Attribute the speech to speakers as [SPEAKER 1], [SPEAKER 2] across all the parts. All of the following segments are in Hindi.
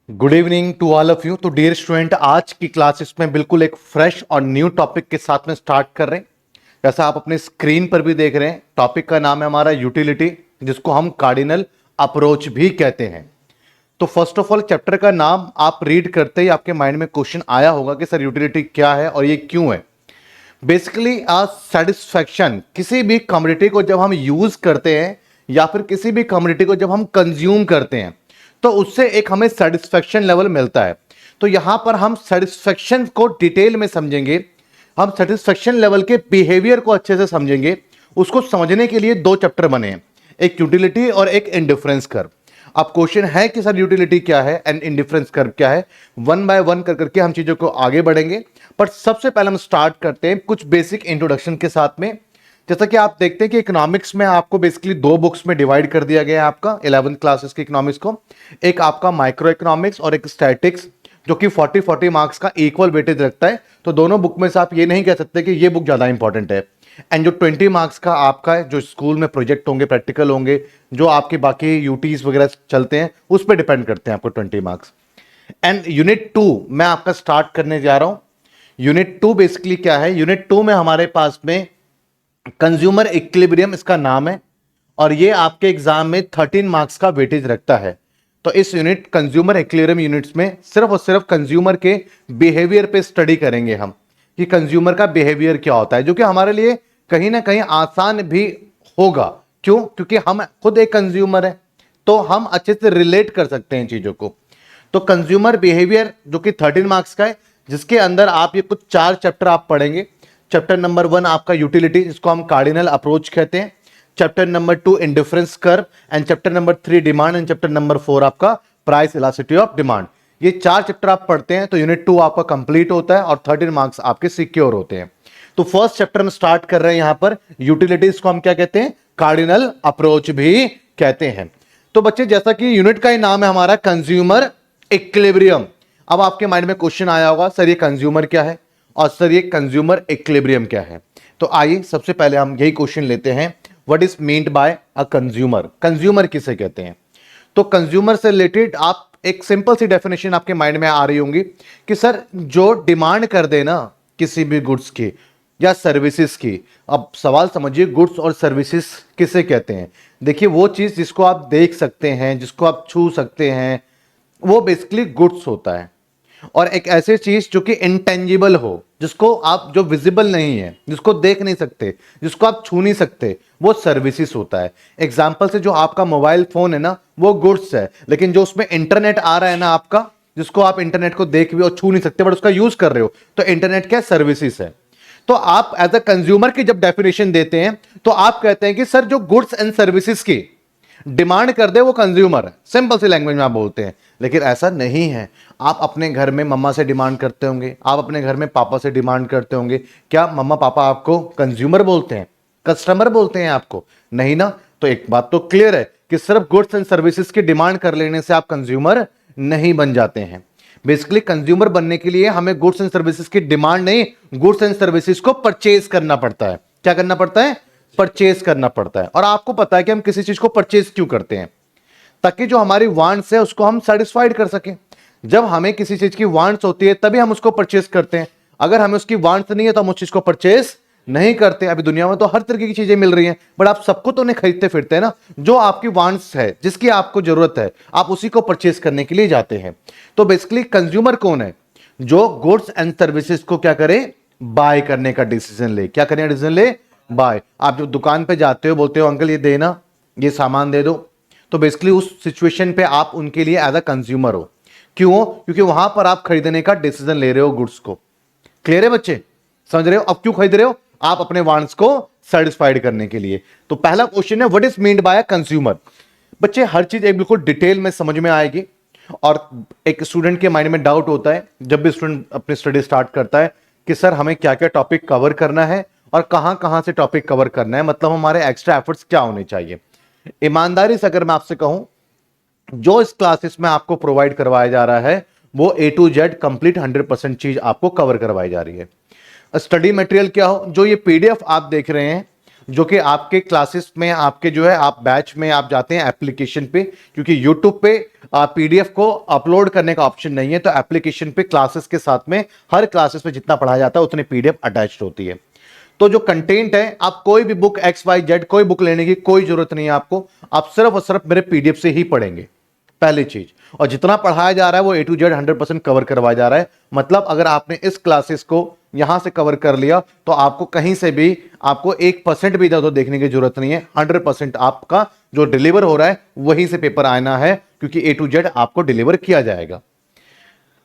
[SPEAKER 1] Good evening to all of you. तो डियर स्टूडेंट, आज की क्लासेस में बिल्कुल एक फ्रेश और न्यू टॉपिक के साथ में स्टार्ट कर रहे हैं। जैसा आप अपने स्क्रीन पर भी देख रहे हैं, टॉपिक का नाम है हमारा यूटिलिटी, जिसको हम कार्डिनल अप्रोच भी कहते हैं। तो फर्स्ट ऑफ ऑल चैप्टर का नाम आप रीड करते ही आपके माइंड में क्वेश्चन आया होगा कि सर यूटिलिटी क्या है और ये क्यों है। बेसिकली सेटिस्फैक्शन, किसी भी कमोडिटी को जब हम यूज करते हैं या फिर किसी भी कमोडिटी को जब हम कंज्यूम करते हैं तो उससे एक हमें सेटिस्फैक्शन लेवल मिलता है। तो यहां पर हम सेटिस्फैक्शन को डिटेल में समझेंगे, हम सेटिस्फैक्शन लेवल के बिहेवियर को अच्छे से समझेंगे। उसको समझने के लिए दो चैप्टर बने हैं, एक यूटिलिटी और एक इंडिफरेंस कर्व। अब क्वेश्चन है कि सर यूटिलिटी क्या है एंड इंडिफरेंस कर्व क्या है, वन बाय वन कर करके हम चीजों को आगे बढ़ेंगे। पर सबसे पहले हम स्टार्ट करते हैं कुछ बेसिक इंट्रोडक्शन के साथ में। जैसा कि आप देखते हैं कि इकोनॉमिक्स में आपको बेसिकली दो बुक्स में डिवाइड कर दिया गया है आपका 11th क्लासेस के इकोनॉमिक्स को। एक आपका माइक्रो इकोनॉमिक्स और एक स्टैटिक्स, जो कि 40-40 मार्क्स का इक्वल वेटेज रखता है। तो दोनों बुक में से आप ये नहीं कह सकते कि ये बुक ज्यादा इंपॉर्टेंट है। एंड जो 20 मार्क्स का आपका है, जो स्कूल में प्रोजेक्ट होंगे, प्रैक्टिकल होंगे, जो आपके बाकी यूटीज वगैरह चलते हैं, उस पर डिपेंड करते हैं आपको 20 मार्क्स। एंड यूनिट 2 मैं आपका स्टार्ट करने जा रहा हूं। यूनिट 2 बेसिकली क्या है, यूनिट 2 में हमारे पास में कंज्यूमर इक्विलिब्रियम इसका नाम है और ये आपके एग्जाम में 13 मार्क्स का वेटेज रखता है। तो इस यूनिट कंज्यूमर इक्विलिब्रियम यूनिट्स में सिर्फ और सिर्फ कंज्यूमर के बिहेवियर पे स्टडी करेंगे हम कि कंज्यूमर का बिहेवियर क्या होता है, जो कि हमारे लिए कहीं ना कहीं आसान भी होगा। क्यों? क्योंकि हम खुद एक कंज्यूमर है, तो हम अच्छे से रिलेट कर सकते हैं चीजों को। तो कंज्यूमर बिहेवियर जो कि 13 मार्क्स का है, जिसके अंदर आप ये कुछ 4 चैप्टर आप पढ़ेंगे। चैप्टर नंबर 1 आपका यूटिलिटी, जिसको हम कार्डिनल अप्रोच कहते हैं। Chapter number 2 indifference curve and chapter number 3 demand and chapter number 4 आपका प्राइस इलास्टिसिटी ऑफ डिमांड। ये 4 चैप्टर आप पढ़ते हैं तो यूनिट 2 आपका कंप्लीट होता है और 13 मार्क्स आपके सिक्योर होते हैं। तो फर्स्ट चैप्टर में स्टार्ट कर रहे हैं यहां पर यूटिलिटीज को हम क्या कहते हैं, कार्डिनल अप्रोच भी कहते हैं। तो बच्चे, जैसा कि यूनिट का ही नाम है हमारा कंज्यूमर इक्विलिब्रियम। अब आपके माइंड में क्वेश्चन आया होगा, सर ये कंज्यूमर क्या है और सर ये कंज्यूमर इक्विलिब्रियम क्या है। तो आइए सबसे पहले हम यही क्वेश्चन लेते हैं, what is meant by a consumer. Consumer किसे कहते हैं? तो कंज्यूमर से रिलेटेड आप एक सिंपल सी डेफिनेशन आपके माइंड में आ रही होंगी कि सर जो डिमांड कर दे ना किसी भी गुड्स की या सर्विसेज की। अब सवाल समझिए, गुड्स और सर्विसेज किसे कहते हैं? देखिए, वो चीज जिसको आप देख सकते हैं, जिसको आप छू सकते हैं, वो बेसिकली गुड्स होता है। और एक ऐसी चीज जो कि इंटेंजिबल हो, जिसको आप, जो विजिबल नहीं है, जिसको देख नहीं सकते, जिसको आप छू नहीं सकते, वो सर्विसेज होता है। एग्जांपल से जो आपका मोबाइल फोन है ना, वो गुड्स है, लेकिन जो उसमें इंटरनेट आ रहा है ना आपका, जिसको आप इंटरनेट को देख भी और छू नहीं सकते बट उसका यूज कर रहे हो, तो इंटरनेट क्या सर्विसेज है। तो आप एज अ कंज्यूमर की जब डेफिनेशन देते हैं तो आप कहते हैं कि सर जो गुड्स एंड सर्विसेज की डिमांड कर दे वो कंज्यूमर है, सिंपल सी लैंग्वेज में आप बोलते हैं। लेकिन ऐसा नहीं है। आप अपने घर में मम्मा से डिमांड करते होंगे, आप अपने घर में पापा से डिमांड करते होंगे, क्या मम्मा पापा आपको कंज्यूमर बोलते हैं, कस्टमर बोलते हैं आपको? नहीं ना। तो एक बात तो क्लियर है कि सिर्फ गुड्स एंड सर्विसेज की डिमांड कर लेने से आप कंज्यूमर नहीं बन जाते हैं। बेसिकली कंज्यूमर बनने के लिए हमें गुड्स एंड सर्विसेज की डिमांड नहीं, गुड्स एंड सर्विसेज को परचेज करना पड़ता है। क्या करना पड़ता है? परचेज करना पड़ता है। और आपको पता है कि हम किसी चीज को परचेज क्यों करते हैं? ताकि जो हमारी वांट्स है उसको हम सेटिस्फाइड कर सकें। जब हमें किसी चीज की वांट्स होती है तभी हम उसको परचेज करते हैं। अगर हमें उसकी वांट्स नहीं है तो हम उस चीज को परचेज नहीं करते। अभी दुनिया में तो हर तरीके की चीजें मिल रही हैं, बट आप सबको तो नहीं खरीदते फिरते हैं ना। जो आपकी वांट्स है, जिसकी आपको जरूरत है, आप उसी को परचेज करने के लिए जाते हैं। तो बेसिकली कंज्यूमर कौन है? जो गुड्स एंड सर्विसेज को क्या करे, बाय करने का डिसीजन ले। क्या करने का डिसीजन ले? बाय। आप जब दुकान पे जाते हो, बोलते हो अंकल ये देना, ये सामान दे दो, तो बेसिकली उस सिचुएशन पे आप उनके लिए एज अ कंज्यूमर हो। क्यों? क्योंकि वहां पर आप खरीदने का डिसीजन ले रहे हो गुड्स को। क्लियर है बच्चे? समझ रहे हो? अब क्यों खरीद रहे हो? आप अपने वांट्स को सेटिस्फाइड करने के लिए। तो पहला क्वेश्चन है, what is meant by a consumer. बच्चे, हर चीज एक बिल्कुल डिटेल में समझ में आएगी। और एक स्टूडेंट के माइंड में डाउट होता है जब भी स्टूडेंट अपनी स्टडी स्टार्ट करता है कि सर हमें क्या क्या टॉपिक कवर करना है और कहां कहां से टॉपिक कवर करना है, मतलब हमारे एक्स्ट्रा एफर्ट्स क्या होने चाहिए। ईमानदारी से अगर मैं आपसे कहूं, जो इस क्लासेस में आपको प्रोवाइड करवाया जा रहा है वो A to Z कंप्लीट 100% चीज आपको कवर करवाई जा रही है। स्टडी मटेरियल क्या हो, जो ये PDF आप देख रहे हैं, जो कि आपके क्लासेस में, आपके जो है आप बैच में आप जाते हैं एप्लीकेशन पे, क्योंकि यूट्यूब पे पीडीएफ को अपलोड करने का ऑप्शन नहीं है, तो एप्लीकेशन पे क्लासेस के साथ में हर क्लासेस में जितना पढ़ाया जाता है उतनी पीडीएफ अटैच्ड होती है। तो जो कंटेंट है, आप कोई भी बुक एक्स वाई जेड कोई बुक लेने की कोई जरूरत नहीं है आपको, आप सिर्फ और सिर्फ मेरे पीडीएफ से ही पढ़ेंगे, पहली चीज। और जितना पढ़ाया जा रहा है वो ए टू जेड 100% कवर करवाया जा रहा है। मतलब अगर आपने इस क्लासेस को यहां से कवर कर लिया तो आपको कहीं से भी आपको 1% भी इधर उधर देखने की जरूरत नहीं है। 100% आपका जो डिलीवर हो रहा है वहीं से पेपर आना है, क्योंकि ए टू जेड आपको डिलीवर किया जाएगा।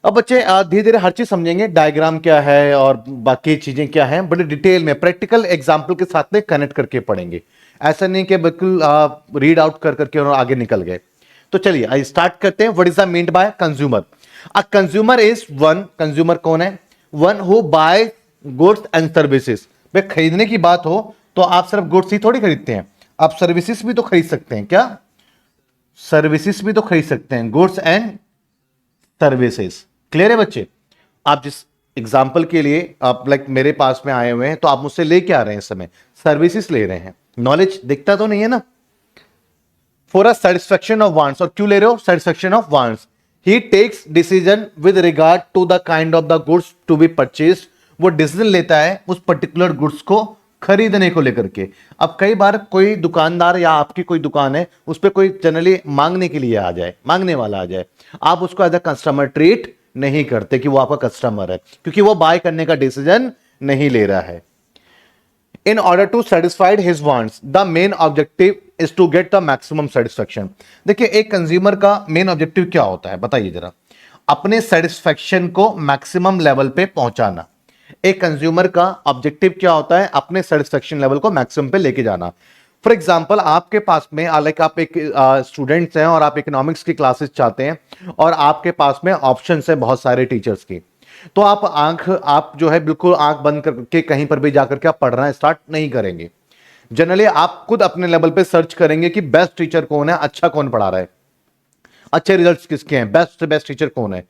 [SPEAKER 1] अब बच्चे धीरे धीरे हर चीज समझेंगे, डायग्राम क्या है और बाकी चीजें क्या हैं, बड़े डिटेल में प्रैक्टिकल एग्जाम्पल के साथ में कनेक्ट करके पढ़ेंगे। ऐसा नहीं कि बिल्कुल रीड आउट कर करके और आगे निकल गए। तो चलिए आई स्टार्ट करते हैं। What is the meant by consumer? A consumer is one, consumer कौन है? One who buy goods and services. भाई खरीदने की बात हो तो आप सिर्फ गुड्स ही थोड़ी खरीदते हैं, आप सर्विसेज भी तो खरीद सकते हैं। क्या? सर्विसेज भी तो खरीद सकते हैं, गुड्स एंड सर्विसेज। क्लियर है बच्चे? आप जिस एग्जाम्पल के लिए आप लाइक मेरे पास में आए हुए हैं, तो आप मुझसे ले क्या रहे हैं? इस समय सर्विसेज ले रहे हैं। नॉलेज दिखता तो नहीं है ना? For a satisfaction of wants, और क्यों ले रहे हो? Satisfaction of wants. He takes decision with regard to the kind of the goods to be purchased. वो डिसीजन लेता है उस पर्टिकुलर गुड्स को खरीदने को लेकर के। अब कई बार कोई दुकानदार या आपकी कोई दुकान है, उस पर कोई जनरली मांगने के लिए आ जाए, मांगने वाला आ जाए, आप उसको एज अ कस्टमर ट्रीट नहीं करते कि वो आपका कस्टमर है, क्योंकि वो बाय करने का डिसीजन नहीं ले रहा है। In order to satisfy his wants, the main objective is to get the maximum satisfaction। देखिए एक कंज्यूमर का मेन ऑब्जेक्टिव क्या होता है बताइए जरा? अपने सेटिस्फेक्शन को मैक्सिमम लेवल पे पहुंचाना। एक कंज्यूमर का ऑब्जेक्टिव क्या होता है? अपने सेटिस्फेक्शन लेवल को मैक्सिमम पे लेके जाना। फॉर एग्जाम्पल आपके पास में लाइक आप एक स्टूडेंट्स हैं और आप इकोनॉमिक्स की क्लासेस चाहते हैं और आपके पास में ऑप्शंस है बहुत सारे टीचर्स की, तो आप जो है बिल्कुल आंख बंद करके कहीं पर भी जाकर के आप पढ़ना स्टार्ट नहीं करेंगे। जनरली आप खुद अपने लेवल पे सर्च करेंगे कि बेस्ट टीचर कौन है, अच्छा कौन पढ़ा रहा है, अच्छे रिजल्ट्स किसके हैं, बेस्ट से बेस्ट टीचर कौन है।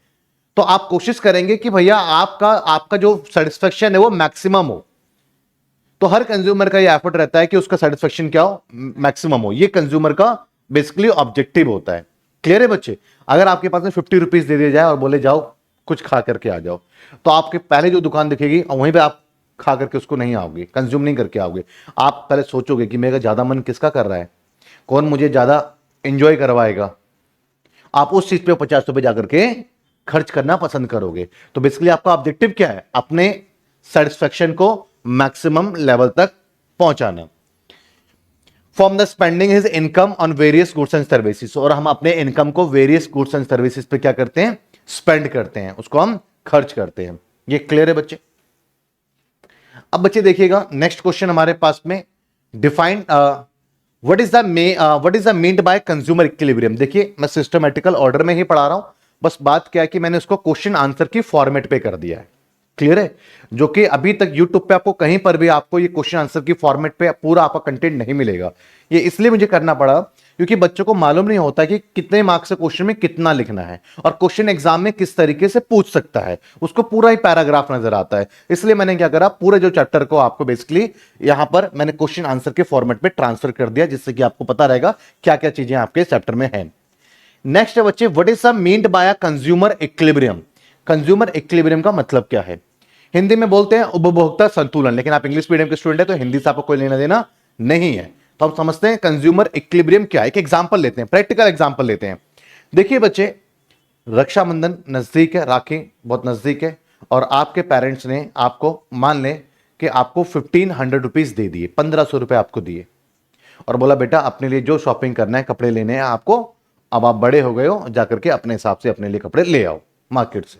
[SPEAKER 1] तो आप कोशिश करेंगे कि भैया आपका जो सेटिस्फेक्शन है वो मैक्सिमम हो। तो हर कंज्यूमर का ये एफर्ट रहता है कि उसका सेटिस्फेक्शन क्या हो? मैक्सिमम हो। ये कंज्यूमर का बेसिकली ऑब्जेक्टिव होता है। क्लियर है बच्चे? अगर आपके पास में 50 रुपीज दे दिया जाए और बोले जाओ कुछ खा करके आ जाओ, तो आपके पहले जो दुकान दिखेगी वहीं पे आप खा करके उसको नहीं आओगे, कंज्यूम नहीं करके आओगे। आप पहले सोचोगे कि मेरा ज्यादा मन किसका कर रहा है, कौन मुझे ज्यादा इंजॉय करवाएगा। आप उस चीज पे 50 रुपए जाकर के खर्च करना पसंद करोगे। तो बेसिकली आपका ऑब्जेक्टिव क्या है? अपने सेटिस्फेक्शन को मैक्सिमम लेवल तक पहुंचाना। From the spending his income on various goods and services, और हम अपने इनकम को वेरियस गुड्स एंड सर्विसेज पे क्या करते हैं? स्पेंड करते हैं, उसको हम खर्च करते हैं। ये क्लियर है बच्चे? अब बच्चे देखिएगा नेक्स्ट क्वेश्चन हमारे पास में, define what is the meant by consumer equilibrium. देखिए मैं सिस्टमैटिकल ऑर्डर में ही पढ़ा रहा हूं, बस बात क्या है कि मैंने उसको क्वेश्चन आंसर की फॉर्मेट पे कर दिया है। क्लियर है? जो कि अभी तक यूट्यूब पे आपको कहीं पर भी आपको ये क्वेश्चन आंसर की फॉर्मेट पे पूरा आपका कंटेंट नहीं मिलेगा। ये इसलिए मुझे करना पड़ा क्योंकि बच्चों को मालूम नहीं होता कि कितने मार्क्स से क्वेश्चन में कितना लिखना है और क्वेश्चन एग्जाम में किस तरीके से पूछ सकता है, उसको पूरा ही पैराग्राफ नजर आता है। इसलिए मैंने क्या करा, पूरे जो चैप्टर को आपको बेसिकली यहां पर मैंने क्वेश्चन आंसर के फॉर्मेट में ट्रांसफर कर दिया, जिससे कि आपको पता रहेगा क्या क्या चीजें आपके चैप्टर में है। नेक्स्ट है बच्चे, what is the meant by consumer equilibrium. Consumer equilibrium का मतलब क्या है? हिंदी में बोलते हैं उपभोक्ता संतुलन, लेकिन आप इंग्लिश मीडियम के स्टूडेंट है तो हिंदी से आपको कोई लेना देना नहीं है। तो हम समझते हैं कंज्यूमर इक्विलिब्रियम क्या है। एक एग्जांपल लेते हैं, प्रैक्टिकल एग्जांपल लेते हैं। देखिए बच्चे, रक्षाबंधन नजदीक है, राखी बहुत नजदीक है, और आपके पेरेंट्स ने आपको मान लें कि आपको 1500 रुपीज दे दिए, 1500 रुपए आपको दिए और बोला बेटा अपने लिए जो शॉपिंग करना है, कपड़े लेने हैं आपको, अब आप बड़े हो गए हो, जाकर के अपने हिसाब से अपने लिए कपड़े ले आओ मार्केट से।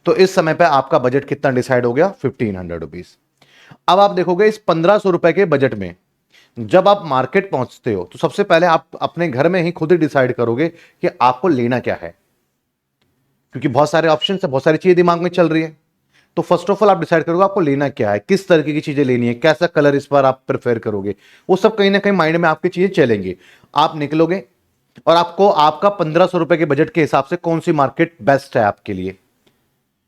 [SPEAKER 1] तो इस समय पे आपका बजट कितना डिसाइड हो गया? 1500 रुपीज। अब आप देखोगे इस 1500 रुपए के बजट में जब आप मार्केट पहुंचते हो तो सबसे पहले आप अपने घर में ही खुद ही डिसाइड करोगे कि आपको लेना क्या है, क्योंकि बहुत सारे ऑप्शन है, बहुत सारी चीजें दिमाग में चल रही है। तो फर्स्ट ऑफ ऑल आप डिसाइड करोगे आपको लेना क्या है, किस तरीके की चीजें लेनी है, कैसा कलर इस बार आप प्रेफर करोगे, वो सब कहीं ना कहीं माइंड में आपकी चीजें चलेंगी। आप निकलोगे और आपको आपका 1500 रुपए के बजट के हिसाब से कौन सी मार्केट बेस्ट है आपके लिए,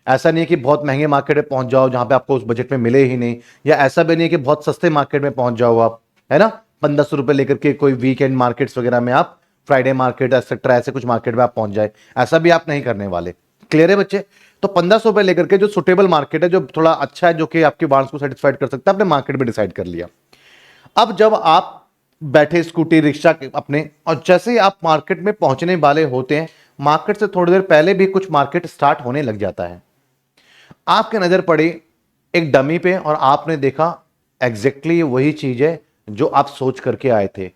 [SPEAKER 1] ऐसा नहीं है कि बहुत महंगे मार्केट में पहुंच जाओ जहां पे आपको उस बजट में मिले ही नहीं, या ऐसा भी नहीं है कि बहुत सस्ते मार्केट में पहुंच जाओ आप, है ना, 1500 रुपए लेकर के कोई वीकेंड मार्केट्स वगैरह में आप, फ्राइडे मार्केट एक्सेट्रा ऐसे कुछ मार्केट में आप पहुंच जाए, ऐसा भी आप नहीं करने वाले। क्लियर है बच्चे? तो 1500 रुपए लेकर के जो सुटेबल मार्केट है, जो थोड़ा अच्छा है, जो कि आपके वांट्स को सेटिस्फाइड कर सकता है, आपने मार्केट में डिसाइड कर लिया। अब जब आप बैठे स्कूटी रिक्शा के अपने, और जैसे ही आप मार्केट में पहुंचने वाले होते हैं, मार्केट से थोड़ी देर पहले भी कुछ मार्केट स्टार्ट होने लग जाता है, आपके नजर पड़ी एक डमी पे और आपने देखा एग्जैक्टली वही चीज है जो आप सोच करके आए थे,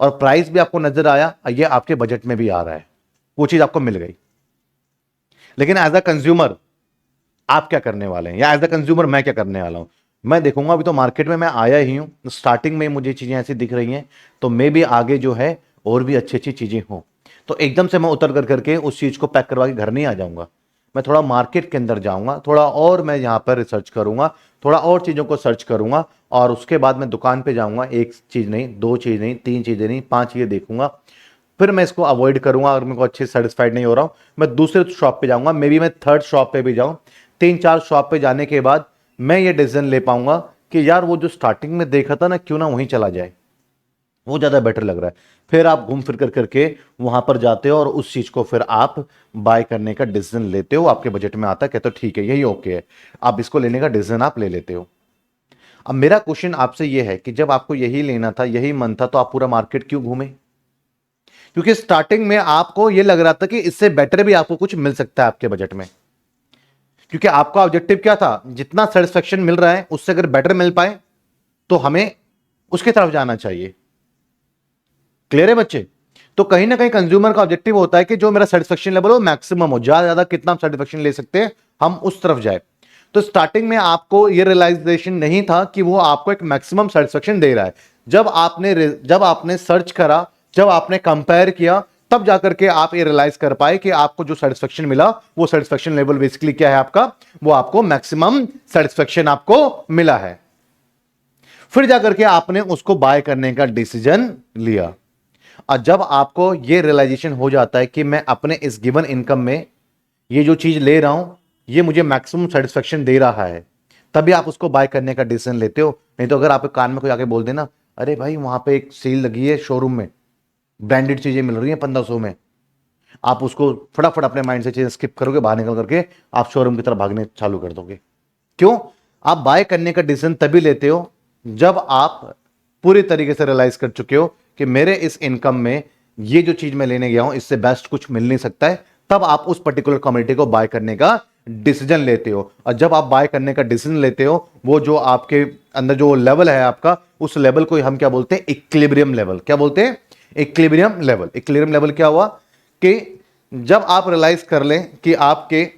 [SPEAKER 1] और प्राइस भी आपको नजर आया, ये आपके बजट में भी आ रहा है, वो चीज आपको मिल गई। लेकिन एज अ कंज्यूमर आप क्या करने वाले हैं, या एज अ कंज्यूमर मैं क्या करने वाला हूं? मैं देखूंगा, अभी तो मार्केट में मैं आया ही हूं, स्टार्टिंग में मुझे चीजें ऐसी दिख रही हैं, तो मे भी आगे जो है और भी अच्छी अच्छी चीजें हों, तो एकदम से मैं उतर कर करके उस चीज को पैक करवा के घर नहीं आ जाऊंगा। मैं थोड़ा मार्केट के अंदर जाऊंगा, थोड़ा और मैं यहां पर रिसर्च करूंगा, थोड़ा और चीजों को सर्च करूंगा, और उसके बाद मैं दुकान पे जाऊंगा, एक चीज नहीं, दो चीज नहीं, तीन चीजें नहीं, पांच चीजें देखूंगा, फिर मैं इसको अवॉइड करूंगा। अगर मेरे को अच्छे सेटिस्फाइड नहीं हो रहा हूं, मैं दूसरे शॉप पे जाऊंगा, मे बी मैं थर्ड शॉप पे भी जाऊं, तीन चार शॉप पे जाने के बाद मैं ये डिसीजन ले पाऊंगा कि यार वो जो स्टार्टिंग में देखा था ना, क्यों ना वहीं चला जाए, वो ज्यादा बेटर लग रहा है। फिर आप घूम फिर कर करके वहां पर जाते हो और उस चीज को फिर आप बाय करने का डिसीजन लेते हो, आपके बजट में आता है, कहते हो ठीक है यही ओके है, आप इसको लेने का डिसीजन आप ले लेते हो। अब मेरा क्वेश्चन आपसे यह है कि जब आपको यही लेना था, यही मन था, तो आप पूरा मार्केट क्यों घूमे? क्योंकि स्टार्टिंग में आपको यह लग रहा था कि इससे बेटर भी आपको कुछ मिल सकता है आपके बजट में, क्योंकि आपका ऑब्जेक्टिव क्या था, जितना सेटिस्फेक्शन मिल रहा है उससे अगर बेटर मिल पाए तो हमें उसकी तरफ जाना चाहिए। क्लियर है बच्चे? तो कहीं ना कहीं कंज्यूमर का ऑब्जेक्टिव होता है कि जो मेरा सेटिस्फेक्शन लेवल हो मैक्सिमम हो, ज्यादा ज्यादा कितना हम सेटिस्फेक्शन ले सकते हैं, हम उस तरफ जाए। तो स्टार्टिंग में आपको यह रियलाइजेशन नहीं था कि वो आपको एक मैक्सिमम सेटिस्फेक्शन दे रहा है। जब आपने सर्च करा, जब आपने कंपेयर किया, तब जाकर के आप ये रियलाइज कर पाए कि आपको जो सेटिस्फेक्शन मिला, वो सेटिस्फेक्शन लेवल बेसिकली क्या है आपका, वो आपको मैक्सिमम सेटिस्फेक्शन आपको मिला है। फिर जाकर के आपने उसको बाय करने का डिसीजन लिया। और जब आपको यह रियलाइजेशन हो जाता है कि मैं अपने इस गिवन इनकम में ये जो चीज ले रहा हूं, ये मुझे मैक्सिमम सेटिस्फेक्शन दे रहा है, तभी आप उसको बाय करने का डिसीजन लेते हो। नहीं तो अगर आपके कान में कोई आके बोल देना, अरे भाई वहां पे एक सेल लगी है शोरूम में, ब्रांडेड चीजें मिल रही हैं 1500 में, आप उसको फटाफट अपने माइंड से चीजें स्किप करोगे, बाहर निकल करके आप शोरूम की तरफ भागने चालू कर दोगे। क्यों? आप बाय करने का डिसीजन तभी लेते हो जब आप पूरी तरीके से रियलाइज कर चुके हो कि मेरे इस इनकम में ये जो चीज मैं लेने गया हूं, इससे बेस्ट कुछ मिल नहीं सकता है, तब आप उस पर्टिकुलर कम्युनिटी को बाय करने का डिसीजन लेते हो। और जब आप बाय करने का डिसीजन लेते हो, वो जो आपके अंदर जो लेवल है आपका, उस लेवल को हम क्या बोलते हैं, इक्विलिब्रियम लेवल। क्या बोलते हैं? Equilibrium level. इक्विलिब्रियम लेवल क्या हुआ कि जब आप रियलाइज कर लें कि आपके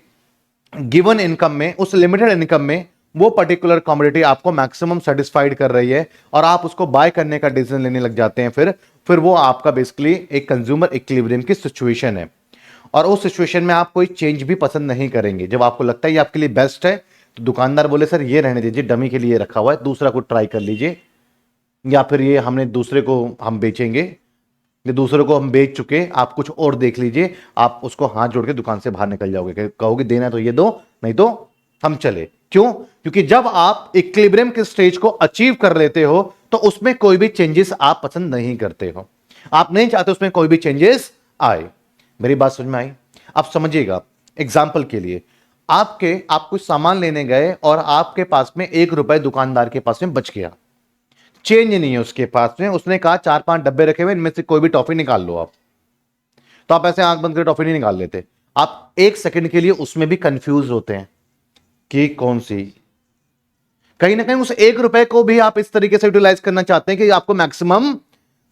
[SPEAKER 1] गिवन इनकम में, उस लिमिटेड इनकम में, वो पर्टिकुलर कमोडिटी आपको मैक्सिमम सेटिस्फाइड कर रही है और आप उसको बाय करने का डिसीजन लेने लग जाते हैं, फिर वो आपका बेसिकली एक कंज्यूमर इक्विलिब्रियम की सिचुएशन है। और उस सिचुएशन में आप कोई चेंज भी पसंद नहीं करेंगे। जब आपको लगता है ये आपके लिए बेस्ट है, तो दुकानदार बोले सर ये रहने दीजिए, डमी के लिए रखा हुआ है, दूसरा को ट्राई कर लीजिए, या फिर ये हमने दूसरे को हम बेचेंगे, ये दूसरे को हम बेच चुके, आप कुछ और देख लीजिए, आप उसको हाथ जोड़ के दुकान से बाहर निकल जाओगे, कहोगे देना तो ये दो, नहीं तो हम चले। क्यों? क्योंकि जब आप इक्विलिब्रियम के स्टेज को अचीव कर लेते हो, तो उसमें कोई भी चेंजेस आप पसंद नहीं करते हो, आप नहीं चाहते उसमें कोई भी चेंजेस आए। मेरी बात समझ में आई? आप समझिएगा, एग्जाम्पल के लिए, आप कुछ सामान लेने गए और आपके पास में 1 रुपए दुकानदार के पास में बच गया, चेंज नहीं है उसके पास में, उसने कहा 4-5 डब्बे रखे हुए, इनमें से कोई भी टॉफी निकाल लो आप, तो आप ऐसे आंख बंद करके टॉफी नहीं निकाल लेते, आप एक सेकंड के लिए उसमें भी कंफ्यूज होते हैं कि कौन सी। कहीं ना कहीं उस 1 रुपए को भी आप इस तरीके से यूटिलाइज करना चाहते हैं कि आपको मैक्सिमम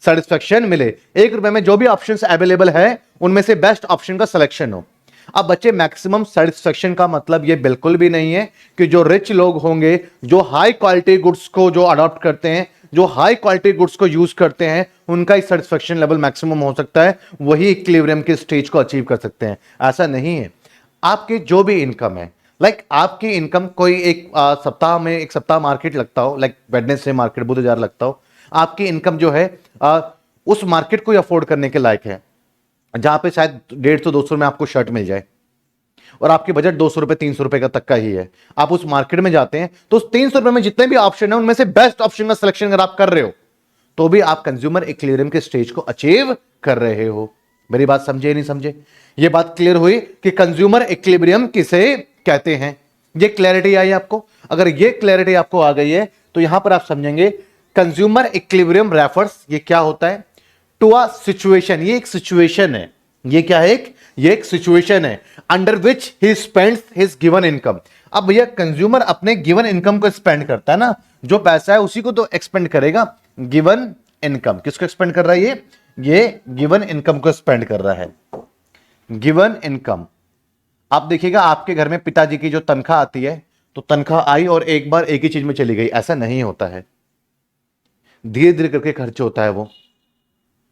[SPEAKER 1] सेटिस्फेक्शन मिले, 1 रुपए में जो भी ऑप्शंस अवेलेबल है उनमें से बेस्ट ऑप्शन का सिलेक्शन हो। अब बच्चे, मैक्सिमम सेटिस्फेक्शन का मतलब यह बिल्कुल भी नहीं है कि जो रिच लोग होंगे, जो हाई क्वालिटी गुड्स को जो अडॉप्ट करते हैं, जो हाई क्वालिटी गुड्स को यूज करते हैं, उनका ही सेटिस्फेक्शन लेवल मैक्सिमम हो सकता है, वही इक्विलिब्रियम के स्टेज को अचीव कर सकते हैं। ऐसा नहीं है। आपकी जो भी इनकम है, आपकी इनकम कोई एक सप्ताह में, एक सप्ताह मार्केट लगता हो, वेडनेसडे मार्केट, बुधवार लगता हो, आपकी इनकम जो है उस मार्केट को अफोर्ड करने के लायक है, जहां पे शायद 150-200 में आपको शर्ट मिल जाए, और आपके बजट 200 रुपए 300 रुपए का तक का ही है, आप उस मार्केट में जाते हैं तो उस 300 रुपए में जितने भी ऑप्शन है उनमें से बेस्ट ऑप्शन का सिलेक्शन अगर आप कर रहे हो तो भी आप कंज्यूमर इक्विलिब्रियम के स्टेज को अचीव कर रहे हो। मेरी बात समझे नहीं समझे? ये बात क्लियर हुई कि कंज्यूमर इक्विलिब्रियम किसे कहते हैं? ये क्लैरिटी आई आपको? अगर ये क्लैरिटी आपको आ गई है तो यहां पर आप समझेंगे कंज्यूमर इक्विलिब्रियम रेफर्स, ये क्या होता है? टू अ सिचुएशन, ये एक सिचुएशन है। ये क्या है? ये एक सिचुएशन है under which he spends his given income. अब भैया कंज्यूमर अपने गिवन इनकम को स्पेंड करता है ना, जो पैसा है उसी को तो एक्सपेंड करेगा। गिवन इनकम किसको एक्सपेंड कर रहा है? ये गिवन इनकम को स्पेंड कर रहा है। गिवन इनकम, आप देखिएगा आपके घर में पिताजी की जो तनख्वाह आती है तो तनख्वाह आई और एक बार एक ही चीज में चली गई, ऐसा नहीं होता है। धीरे धीरे करके खर्च होता है, वो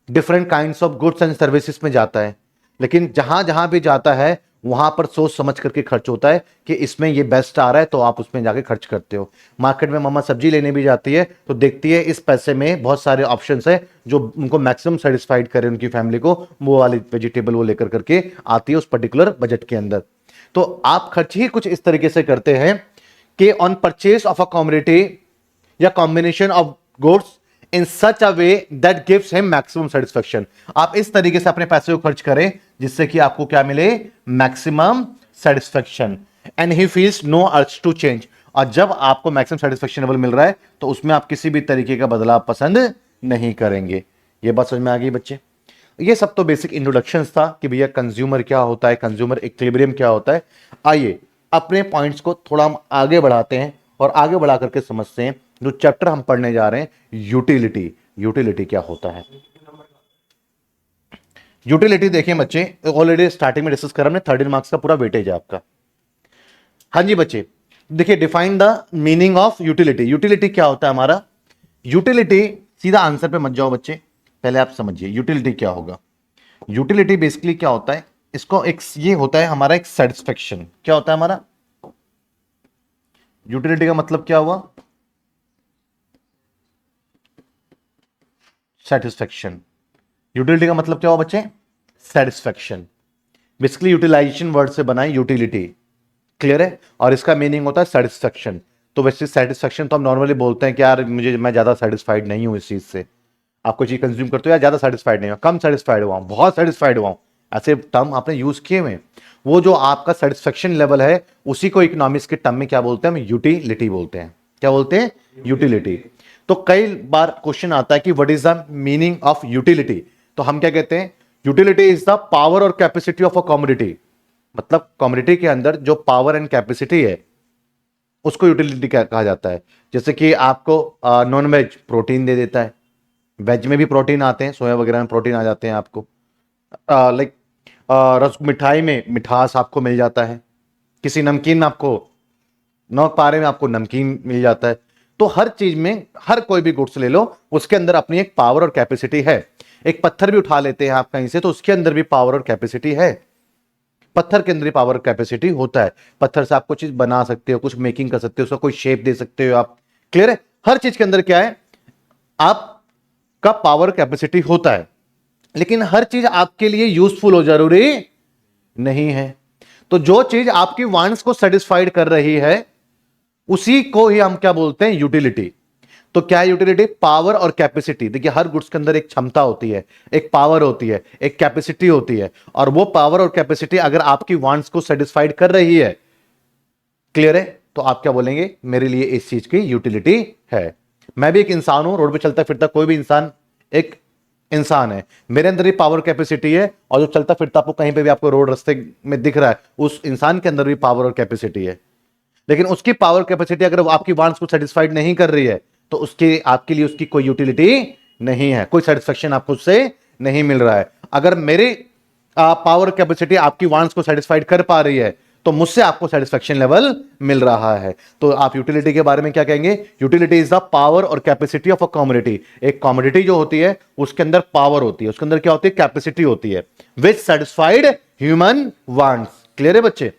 [SPEAKER 1] different kinds of goods and services में जाता है। लेकिन जहां जहां भी जाता है वहां पर सोच समझ करके खर्च होता है कि इसमें ये बेस्ट आ रहा है तो आप उसमें जाके खर्च करते हो। मार्केट में मम्मा सब्जी लेने भी जाती है तो देखती है इस पैसे में बहुत सारे ऑप्शंस है जो उनको मैक्सिमम सेटिस्फाइड करे उनकी फैमिली को, वो वाली वेजिटेबल वो लेकर करके आती है उस पर्टिकुलर बजट के अंदर। तो आप खर्च ही कुछ इस तरीके से करते हैं कि on purchase of a commodity या combination of goods in such a way that gives him maximum satisfaction. आप इस तरीके से अपने पैसे को खर्च करें जिससे कि आपको क्या मिले? Maximum satisfaction, and he feels no urge to change. और जब आपको मैक्सिमम सेटिस्फेक्शन लेवल मिल रहा है तो उसमें आप किसी भी तरीके का बदलाव पसंद नहीं करेंगे। ये बात समझ में आ गई बच्चे? ये सब तो बेसिक इंट्रोडक्शन था कि भैया कंज्यूमर क्या होता है, कंज्यूमर इक्विलिब्रियम क्या होता है। आइए अपने पॉइंट्स को थोड़ा हम आगे बढ़ाते हैं और आगे बढ़ा करके समझते हैं जो चैप्टर हम पढ़ने जा रहे हैं, यूटिलिटी। यूटिलिटी क्या होता है? यूटिलिटी देखिए बच्चे, ऑलरेडी स्टार्टिंग में डिस्कस करा हमने, 13 मार्क्स का पूरा वेटेज है आपका। हाँ जी बच्चे, देखिए define the meaning of utility. Utility क्या होता है हमारा? यूटिलिटी, सीधा आंसर पे मत जाओ बच्चे, पहले आप समझिए यूटिलिटी क्या होगा। यूटिलिटी बेसिकली क्या होता है? इसको एक ये होता है हमारा एक सेटिस्फेक्शन। क्या होता है हमारा? यूटिलिटी का मतलब क्या हुआ? सेटिस्फेक्शन। यूटिलिटी का मतलब क्या हुआ बच्चे? सेटिस्फेक्शन। बेसिकली यूटिलाइजेशन वर्ड से बना है यूटिलिटी, क्लियर है? और इसका मीनिंग होता है सेटिस्फेक्शन। तो वैसे सेटिस्फेक्शन तो हम नॉर्मली बोलते हैं कि यार मैं ज्यादा सेटिस्फाइड नहीं हूं इस चीज से। आप कोई चीज कंज्यूम करते हो यार ज्यादा सेटिस्फाइड नहीं हो, कम सेटिस्फाइड हुआ हूं, बहुत सेटिस्फाइड हुआ हूं, ऐसे टर्म आपने यूज किए हुए। वो जो आपका सेटिस्फेक्शन लेवल है उसी को इकोनॉमिक्स के टर्म में क्या बोलते हैं? हम यूटिलिटी बोलते हैं। क्या बोलते हैं? यूटिलिटी। तो कई बार क्वेश्चन आता है कि what is the meaning of utility, तो हम क्या कहते हैं? यूटिलिटी इज द पावर और कैपेसिटी ऑफ अ कमोडिटी। मतलब कमोडिटी के अंदर जो पावर एंड कैपेसिटी है उसको यूटिलिटी कहा जाता है। जैसे कि आपको नॉन वेज प्रोटीन दे देता है, वेज में भी प्रोटीन आते हैं, सोया वगैरह में प्रोटीन आ जाते हैं आपको, लाइक रस मिठाई में मिठास आपको मिल जाता है, किसी नमकीन में आपको नमक पारे में आपको नमकीन मिल जाता है। तो हर चीज में, हर कोई भी गुड्स ले लो उसके अंदर अपनी एक पावर और कैपेसिटी है। एक पत्थर भी उठा लेते हैं आप कहीं से तो उसके अंदर भी पावर और कैपेसिटी है। पत्थर के अंदर ही पावर कैपेसिटी होता है। पत्थर से आप कुछ चीज बना सकते हो, कुछ मेकिंग कर सकते हो, उसका कोई शेप दे सकते हो आप, क्लियर है? हर चीज के अंदर क्या है? आपका पावर कैपेसिटी होता है। लेकिन हर चीज आपके लिए यूजफुल हो जरूरी नहीं है। तो जो चीज आपकी वांट्स को सेटिस्फाइड कर रही है उसी को ही हम क्या बोलते हैं? यूटिलिटी। तो क्या है यूटिलिटी? पावर और कैपेसिटी। देखिए हर गुड्स के अंदर एक क्षमता होती है, एक पावर होती है, एक कैपेसिटी होती है, और वो पावर और कैपेसिटी अगर आपकी वांट्स को सेटिस्फाइड कर रही है, क्लियर है, तो आप क्या बोलेंगे? मेरे लिए इस चीज की यूटिलिटी है। मैं भी एक इंसान हूं, रोड पे चलता फिरता कोई भी इंसान एक इंसान है, मेरे अंदर ही पावर कैपेसिटी है, और जो चलता फिरता आपको कहीं पे भी आपको रोड रास्ते में दिख रहा है उस इंसान के अंदर भी पावर और कैपेसिटी है। लेकिन उसकी पावर कैपेसिटी अगर वो आपकी वांट्स को सेटिस्फाइड नहीं कर रही है तो उसके आपके लिए उसकी कोई यूटिलिटी नहीं है, कोई सेटिस्फेक्शन आपको उससे नहीं मिल रहा है। अगर मेरी पावर कैपेसिटी आपकी वांट्स को सेटिस्फाइड कर पा रही है तो मुझसे आपको सेटिस्फेक्शन लेवल मिल रहा है। तो आप यूटिलिटी के बारे में क्या कहेंगे? यूटिलिटी इज द पावर और कैपेसिटी ऑफ अ कमोडिटी। एक कमोडिटी जो होती है उसके अंदर पावर होती है, उसके अंदर क्या होती है? कैपेसिटी होती है, विच सेटिस्फाइड ह्यूमन वांट्स। क्लियर है बच्चे?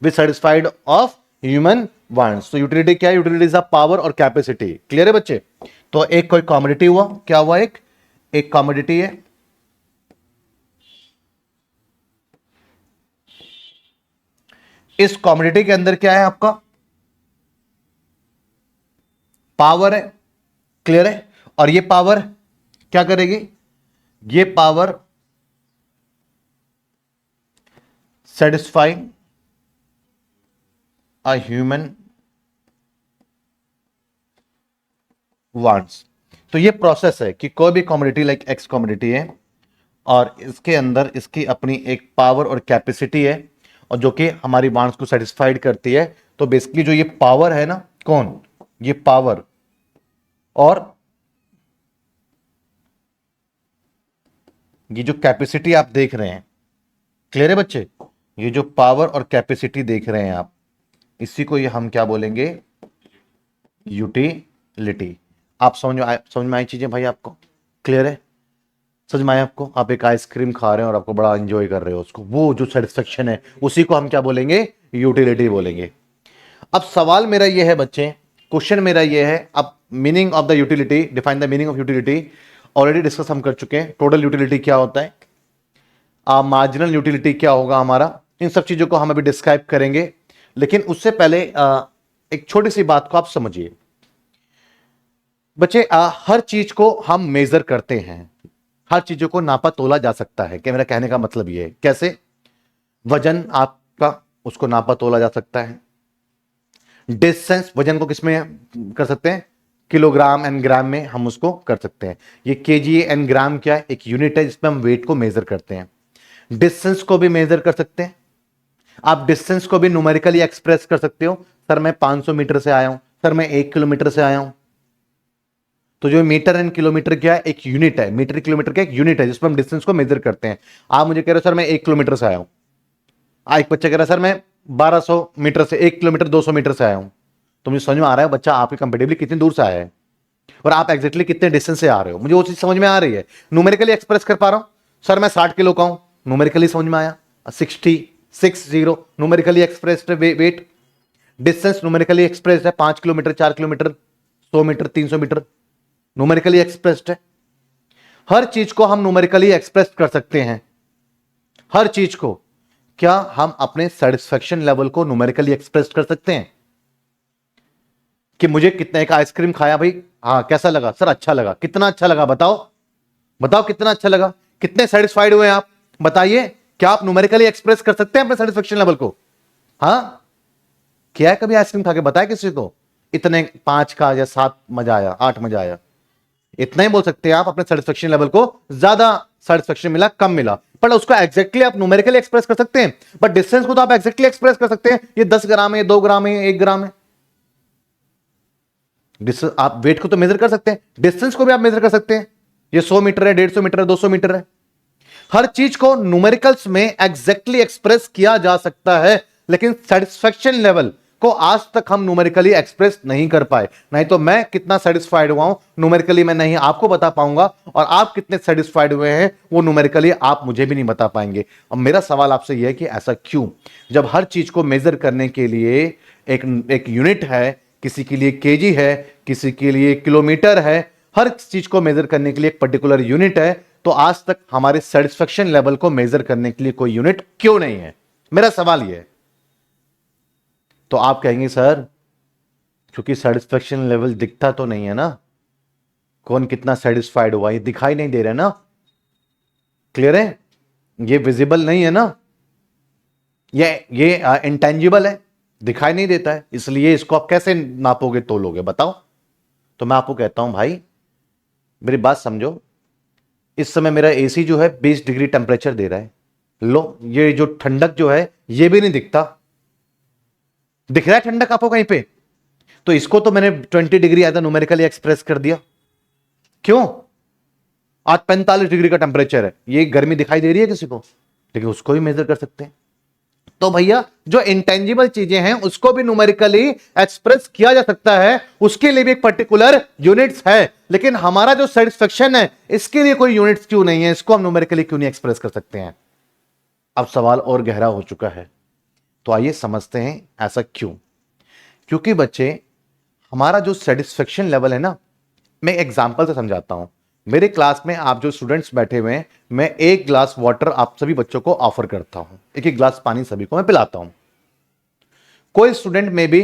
[SPEAKER 1] विच सेटिस्फाइड ऑफ ह्यूमन वांट्स। तो यूटिलिटी क्या है? यूटिलिटी इज द पावर और कैपेसिटी। क्लियर है बच्चे? तो एक कोई कमोडिटी हुआ, क्या हुआ? एक कमोडिटी है, इस कमोडिटी के अंदर क्या है आपका? पावर है, क्लियर है। और ये पावर क्या करेगी? ये power satisfying a human wants. तो ये प्रोसेस है कि कोई भी कमोडिटी लाइक एक्स कमोडिटी है और इसके अंदर इसकी अपनी एक पावर और कैपेसिटी है और जो कि हमारी वांट्स को सेटिस्फाइड करती है। तो बेसिकली जो ये पावर है ना, कौन? ये पावर और ये जो कैपेसिटी आप देख रहे हैं, क्लियर है बच्चे? ये जो पावर और कैपेसिटी देख रहे हैं आप, इसी को ये हम क्या बोलेंगे? यूटिलिटी। आप समझ में आई चीजें भाई आपको? क्लियर है? समझ में आया आपको? आप एक आइसक्रीम खा रहे हैं और आपको बड़ा एंजॉय कर रहे हो उसको, वो जो सेटिस्फेक्शन है उसी को हम क्या बोलेंगे? यूटिलिटी बोलेंगे। अब सवाल मेरा ये है बच्चे, क्वेश्चन मेरा ये है, अब meaning of the utility, define the meaning of utility already discuss हम कर चुके हैं। टोटल यूटिलिटी क्या होता है, मार्जिनल यूटिलिटी क्या होगा हमारा, इन सब चीजों को हम अभी डिस्क्राइब करेंगे। लेकिन उससे पहले एक छोटी सी बात को आप समझिए बच्चे। हर चीज को हम मेजर करते हैं, हर चीजों को नापा तोला जा सकता है। क्या मेरा कहने का मतलब ये है? कैसे? वजन आपका, उसको नापा तोला जा सकता है। डिस्टेंस, वजन को किसमें कर सकते हैं? किलोग्राम एंड ग्राम में हम उसको कर सकते हैं। ये केजी एंड ग्राम क्या है? एक यूनिट है जिसमें हम वेट को मेजर करते हैं। डिस्टेंस को भी मेजर कर सकते हैं। आप डिस्टेंस को भी न्यूमेरिकली एक्सप्रेस कर सकते हो। सर मैं 500 मीटर से आया हूं, सर मैं 1 किलोमीटर से आया हूं। तो जो मीटर एंड किलोमीटर क्या है? एक यूनिट है। मीटर किलोमीटर क्या? एक यूनिट है जिसमें हम डिस्टेंस को मेजर करते हैं। आप मुझे कह रहे हो सर मैं 1 किलोमीटर से आया हूं, एक बच्चा कह रहा है सर मैं 1200 मीटर से, 1 किलोमीटर 200 मीटर से आया हूं। तो मुझे समझ में आ रहा है बच्चा आपके कंपेटिवली कितनी दूर से आया है और आप एग्जैक्टली कितने डिस्टेंस से आ रहे हो। मुझे वो चीज समझ में आ रही है, न्यूमेरिकली एक्सप्रेस कर पा रहा हूं। सर मैं 60 किलो का हूं, न्यूमेरिकली समझ में आया। 60 numerically expressed weight. Distance numerically expressed है, 5 kilometre, 4 kilometre, 100 metre, 300 metre, numerically expressed है। हर चीज को हम न्यूमेरिकली एक्सप्रेस कर सकते हैं, हर चीज को। क्या हम अपने सेटिस्फेक्शन लेवल को न्यूमेरिकली एक्सप्रेस कर सकते हैं? कि मुझे कितना, एक आइसक्रीम खाया भाई, हाँ कैसा लगा? सर अच्छा लगा। कितना अच्छा लगा बताओ? बताओ कितना अच्छा लगा, कितने सेटिस्फाइड हुए आप? बताइए, क्या आप न्यूमेरिकली एक्सप्रेस कर सकते हैं अपने सेटिस्फेक्शन लेवल को? हाँ, क्या है कभी आइसक्रीम खा के बताया किसी को इतने 5 का या 7 मजा आया, 8 मजा आया? इतना ही बोल सकते हैं आप अपने सेटिस्फेक्शन लेवल को। ज्यादा सेटिस्फेक्शन मिला, कम मिला, पर उसको एग्जैक्टली आप न्यूमेरिकली एक्सप्रेस कर सकते हैं। बट डिस्टेंस को तो आप एग्जैक्टली एक्सप्रेस कर सकते हैं, ये 10 ग्राम है, 2 ग्राम है, 1 ग्राम है। आप वेट को तो मेजर कर सकते हैं, डिस्टेंस को भी आप मेजर कर सकते हैं। ये 100 मीटर है, 150 मीटर है, 200 मीटर है। हर चीज को न्यूमेरिकल्स में एग्जैक्टली एक्सप्रेस किया जा सकता है, लेकिन सेटिस्फेक्शन लेवल को आज तक हम न्यूमेरिकली एक्सप्रेस नहीं कर पाए। नहीं तो मैं कितना सेटिस्फाइड हुआ हूं न्यूमेरिकली मैं नहीं आपको बता पाऊंगा, और आप कितने सेटिस्फाइड हुए हैं वो न्यूमेरिकली आप मुझे भी नहीं बता पाएंगे। अब मेरा सवाल आपसे यह है कि ऐसा क्यों? जब हर चीज को मेजर करने के लिए एक यूनिट है, किसी के लिए केजी है, किसी के लिए किलोमीटर है, हर चीज को मेजर करने के लिए एक पर्टिकुलर यूनिट है, तो आज तक हमारे सेटिस्फेक्शन लेवल को मेजर करने के लिए कोई यूनिट क्यों नहीं है? मेरा सवाल यह है। तो आप कहेंगे सर क्योंकि सेटिस्फेक्शन लेवल दिखता तो नहीं है ना, कौन कितना सेटिस्फाइड हुआ ये दिखाई नहीं दे रहा है ना। क्लियर है? ये विजिबल नहीं है ना, ये इंटेंजिबल है, दिखाई नहीं देता है, इसलिए इसको आप कैसे नापोगे, तोलोगे? बताओ। तो मैं आपको कहता हूं भाई मेरी बात समझो। इस समय मेरा एसी जो है 20 डिग्री टेम्परेचर दे रहा है, लो ये जो ठंडक जो है ये भी नहीं दिखता। दिख रहा है ठंडक आपको कहीं पे? तो इसको तो मैंने 20 डिग्री एज न्यूमेरिकली एक्सप्रेस कर दिया। क्यों? आज 45 डिग्री का टेम्परेचर है, ये गर्मी दिखाई दे रही है किसी को? लेकिन उसको भी मेजर कर सकते हैं। तो भैया जो इंटेंजिबल चीजें हैं उसको भी न्यूमेरिकली एक्सप्रेस किया जा सकता है, उसके लिए भी एक पर्टिकुलर यूनिट्स है। लेकिन हमारा जो सेटिस्फेक्शन है इसके लिए कोई यूनिट्स क्यों नहीं है? इसको हम न्यूमेरिकली क्यों नहीं एक्सप्रेस कर सकते हैं? अब सवाल और गहरा हो चुका है, तो आइए समझते हैं ऐसा क्यों। क्योंकि बच्चे हमारा जो सेटिस्फेक्शन लेवल है ना, मैं एग्जांपल से समझाता हूं। मेरे क्लास में आप जो स्टूडेंट्स बैठे हुए हैं, मैं 1 ग्लास वाटर आप सभी बच्चों को ऑफर करता हूं, 1 गिलास पानी सभी को मैं पिलाता हूं। कोई स्टूडेंट में भी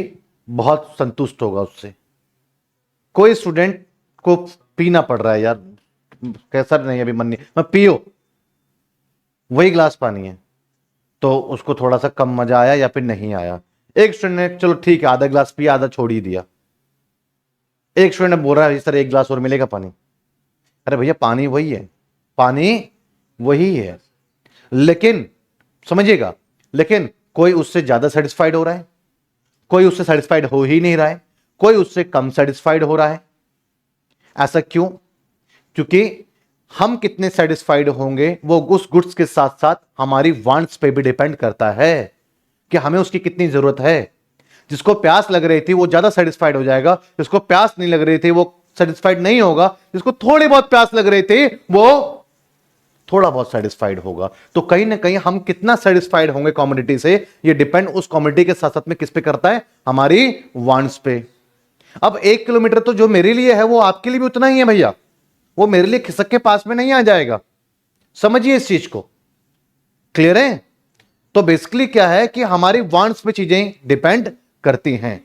[SPEAKER 1] बहुत संतुष्ट होगा उससे, कोई स्टूडेंट को पीना पड़ रहा है, यार कैसा नहीं अभी मन नहीं, मैं पियो, वही ग्लास पानी है, तो उसको थोड़ा सा कम मजा आया या फिर नहीं आया। एक स्टूडेंट ने चलो ठीक है आधा ग्लास पिया, आधा छोड़ ही दिया। एक स्टूडेंट बोल रहा है सर एक ग्लास और मिलेगा पानी। अरे भैया पानी वही है, पानी वही है, लेकिन समझिएगा, लेकिन कोई उससे ज्यादा सेटिस्फाइड हो रहा है, कोई उससे सेटिस्फाइड हो ही नहीं रहा है, कोई उससे कम सेटिस्फाइड हो रहा है। ऐसा क्यों? क्योंकि हम कितने सेटिस्फाइड होंगे वो उस गुड्स के साथ साथ हमारी वांट्स पे भी डिपेंड करता है कि हमें उसकी कितनी जरूरत है। जिसको प्यास लग रही थी वो ज्यादा सेटिस्फाइड हो जाएगा, जिसको प्यास नहीं लग रही थी वो सेटिस्फाइड नहीं होगा, जिसको थोड़ी बहुत प्यास लग रही थी वो थोड़ा बहुत सेटिस्फाइड होगा। तो कहीं ना कहीं हम कितना सेटिस्फाइड होंगे कम्युनिटी से, ये डिपेंड उस कम्युनिटी के साथ साथ में किस पे करता है, हमारी वांट्स पे। अब 1 किलोमीटर तो जो मेरे लिए है वो आपके लिए भी उतना ही है भैया, वो मेरे लिए खिसक के पास में नहीं आ जाएगा। समझिए इस चीज को, क्लियर है? तो बेसिकली क्या है कि हमारी वांट्स पे चीजें डिपेंड करती हैं।